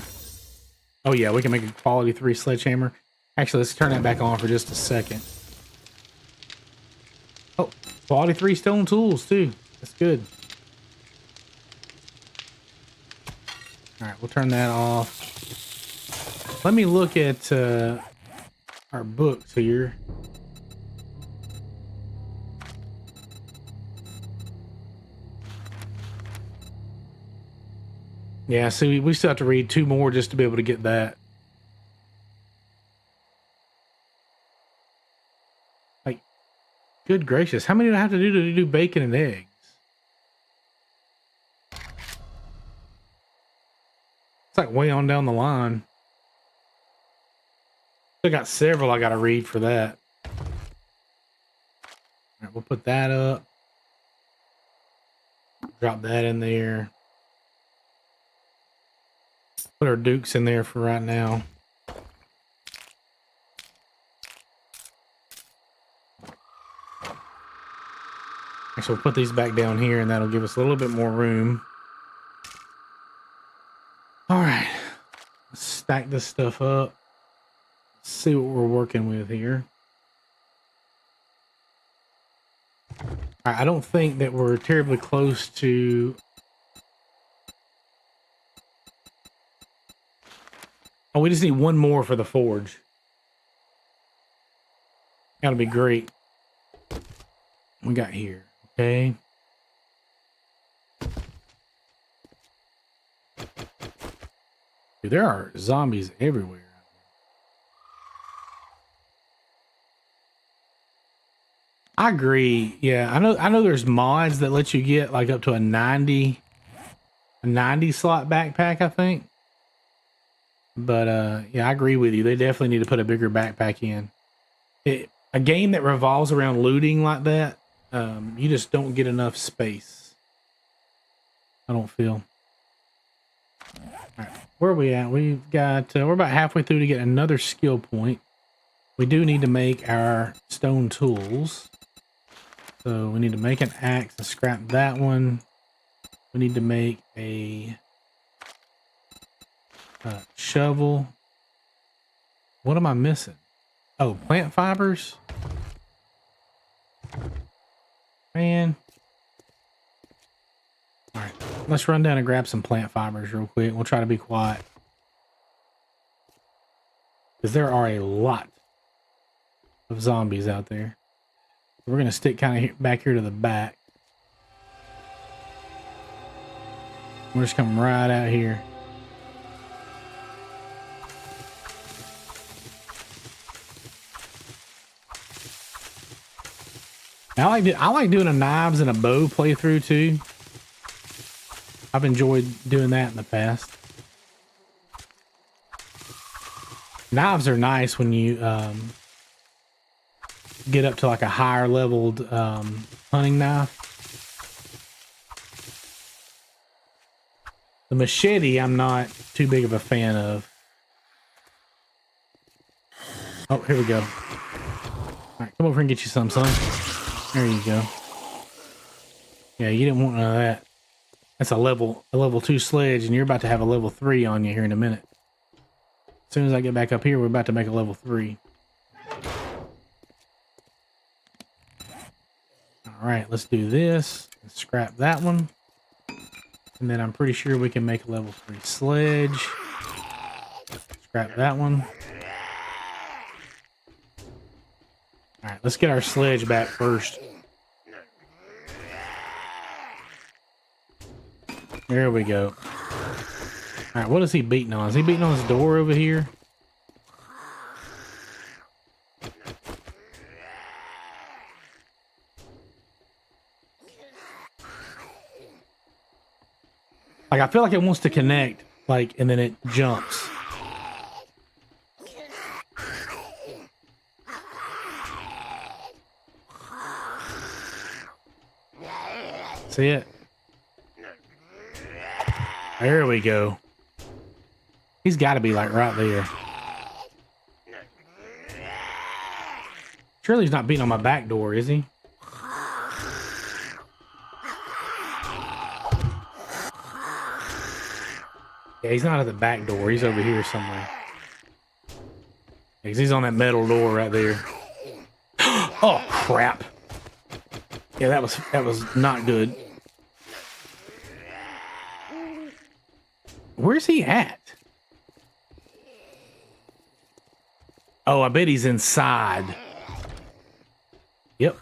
Oh yeah, we can make a quality 3 sledgehammer. Actually, let's turn that back on for just a second. Oh, quality 3 stone tools too. That's good. All right, we'll turn that off. Let me look at our books here. Yeah, so we still have to read 2 more just to be able to get that. Like, good gracious, how many do I have to do to do bacon and eggs? It's like way on down the line. I got several I got to read for that. All right, we'll put that up. Drop that in there. Put our dukes in there for right now. Actually, we'll put these back down here and that'll give us a little bit more room. All right, let's stack this stuff up. Let's see what we're working with here. All right, I don't think that we're terribly close to... Oh, we just need 1 more for the forge. That'll be great. We got here, okay. Dude, there are zombies everywhere. I agree. Yeah, I know there's mods that let you get like up to a 90 slot backpack, I think. But yeah, I agree with you. They definitely need to put a bigger backpack in. A game that revolves around looting like that, you just don't get enough space. I don't feel. All right, where are we at? We've got we're about halfway through to get another skill point. We do need to make our stone tools. So we need to make an axe and scrap that one. We need to make a shovel. What am I missing? Oh, plant fibers. Man. All right, let's run down and grab some plant fibers real quick. We'll try to be quiet. Because there are a lot of zombies out there. We're going to stick kind of back here to the back. We're just coming right out here. I like doing a knives and a bow playthrough too. I've enjoyed doing that in the past. Knives are nice when you get up to like a higher leveled hunting knife. The machete I'm not too big of a fan of. Oh, here we go. All right, come over and get you some, son. There you go. Yeah, you didn't want none of that. That's a level 2 sledge, and you're about to have a level 3 on you here in a minute. As soon as I get back up here, we're about to make a level 3. All right, let's do this. Let's scrap that one. And then I'm pretty sure we can make a level 3 sledge. Scrap that one. All right, let's get our sledge back first. There we go. All right, what is he beating on? Is he beating on his door over here? Like, I feel like it wants to connect, like, and then it jumps. See it? There we go. He's got to be, like, right there. Surely he's not beating on my back door, is he? Yeah, he's not at the back door. He's over here somewhere. He's on that metal door right there. Oh, crap. Yeah, that was not good. Where's he at? Oh, I bet he's inside. Yep.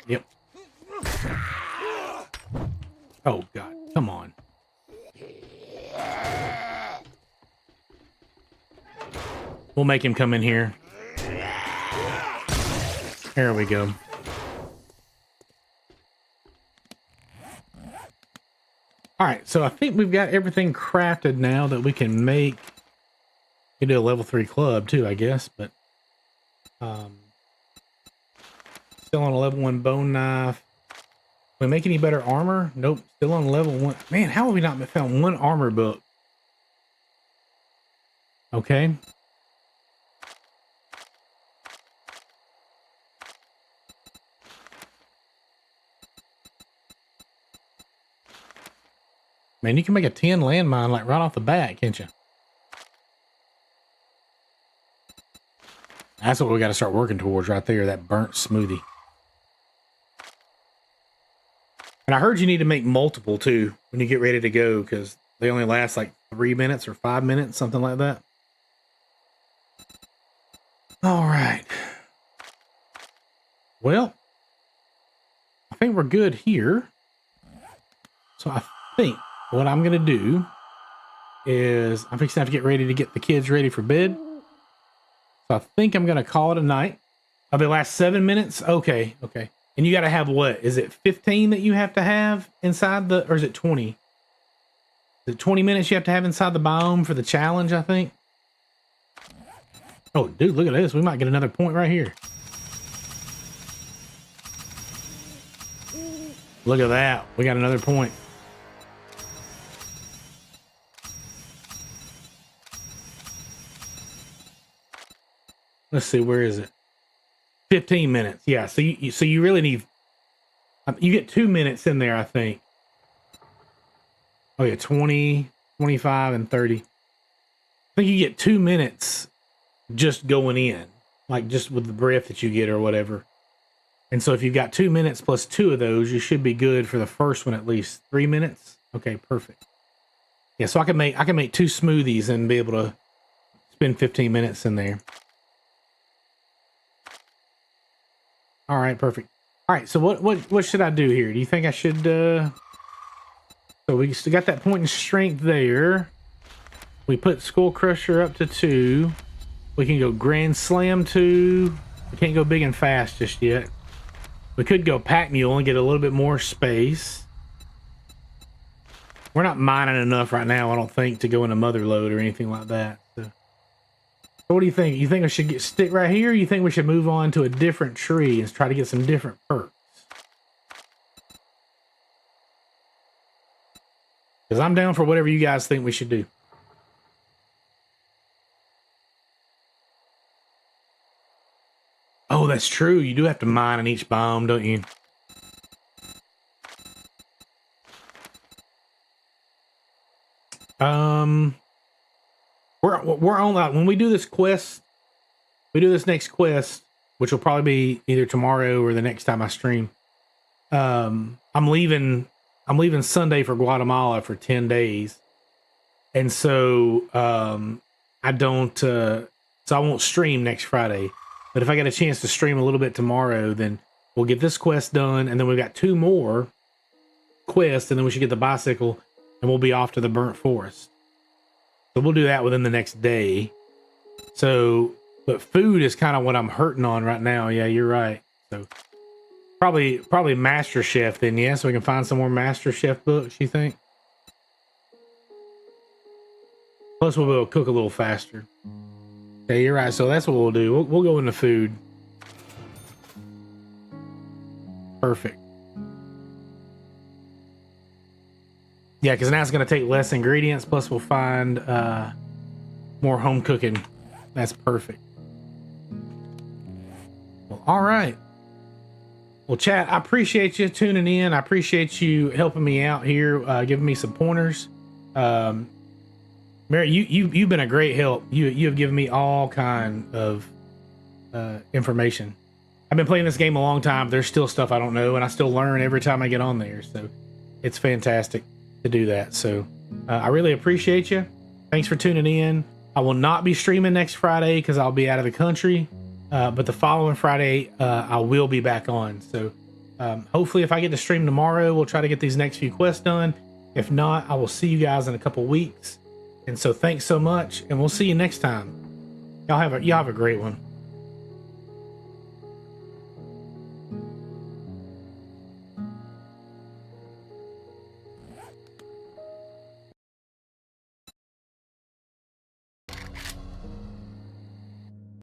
Yep. Oh, God. Come on. We'll make him come in here. There we go. All right, so I think we've got everything crafted now that we can make. We can do a level 3 club too, I guess, but still on a level 1 bone knife. We make any better armor? Nope, still on level 1. Man, how have we not found one armor book? Okay. Man, you can make a 10 landmine like right off the bat, can't you? That's what we got to start working towards right there, that burnt smoothie. And I heard you need to make multiple too when you get ready to go, because they only last like 3 minutes or 5 minutes, something like that. All right. Well, I think we're good here. So I think what I'm going to do is I'm fixing to have to get ready to get the kids ready for bed. So I think I'm going to call it a night. Oh, they last 7 minutes? Okay, okay. And you got to have what? Is it 15 that you have to have inside the, or is it 20? Is it 20 minutes you have to have inside the biome for the challenge, I think? Oh, dude, look at this. We might get another point right here. Look at that. We got another point. Let's see, where is it? 15 minutes. Yeah, so you really need, you get 2 minutes in there, I think. Oh yeah, 20, 25, and 30. I think you get 2 minutes just going in, like just with the breath that you get or whatever. And so if you've got 2 minutes plus 2 of those, you should be good for the first one at least. 3 minutes. Okay, perfect. Yeah, so I can make 2 smoothies and be able to spend 15 minutes in there. All right, perfect. All right, so what should I do here? Do you think I should so we still got that point in strength there. We put Skull Crusher up to 2. We can go Grand Slam 2. We can't go big and fast just yet. We could go Pack Mule and get a little bit more space. We're not mining enough right now, I don't think, to go into Mother Lode or anything like that. So what do you think? You think I should stick right here? Or you think we should move on to a different tree and try to get some different perks? Because I'm down for whatever you guys think we should do. Oh, that's true. You do have to mine in each biome, don't you? We're on that when we do this quest. We do this next quest, which will probably be either tomorrow or the next time I stream. I'm leaving Sunday for Guatemala for 10 days. And so I don't so I won't stream next Friday. But if I get a chance to stream a little bit tomorrow, then we'll get this quest done, and then we've got 2 more quests, and then we should get the bicycle, and we'll be off to the burnt forest. So we'll do that within the next day. So, but food is kind of what I'm hurting on right now. Yeah, you're right. So Probably Master Chef then, yeah, so we can find some more Master Chef books, you think? Plus we'll be able to cook a little faster. Yeah, you're right. So that's what we'll do. We'll go into food. Perfect. Yeah, because now it's going to take less ingredients. Plus we'll find more home cooking. That's perfect. Well, all right. Well, chat, I appreciate you tuning in. I appreciate you helping me out here, giving me some pointers. Mary, you've been a great help. You have given me all kind of information. I've been playing this game a long time. There's still stuff I don't know, and I still learn every time I get on there. So it's fantastic to do that. So I really appreciate you. Thanks for tuning in. I will not be streaming next Friday because I'll be out of the country. But the following Friday, I will be back on. So hopefully if I get to stream tomorrow, we'll try to get these next few quests done. If not, I will see you guys in a couple weeks. And so thanks so much, and we'll see you next time. Y'all have a great one.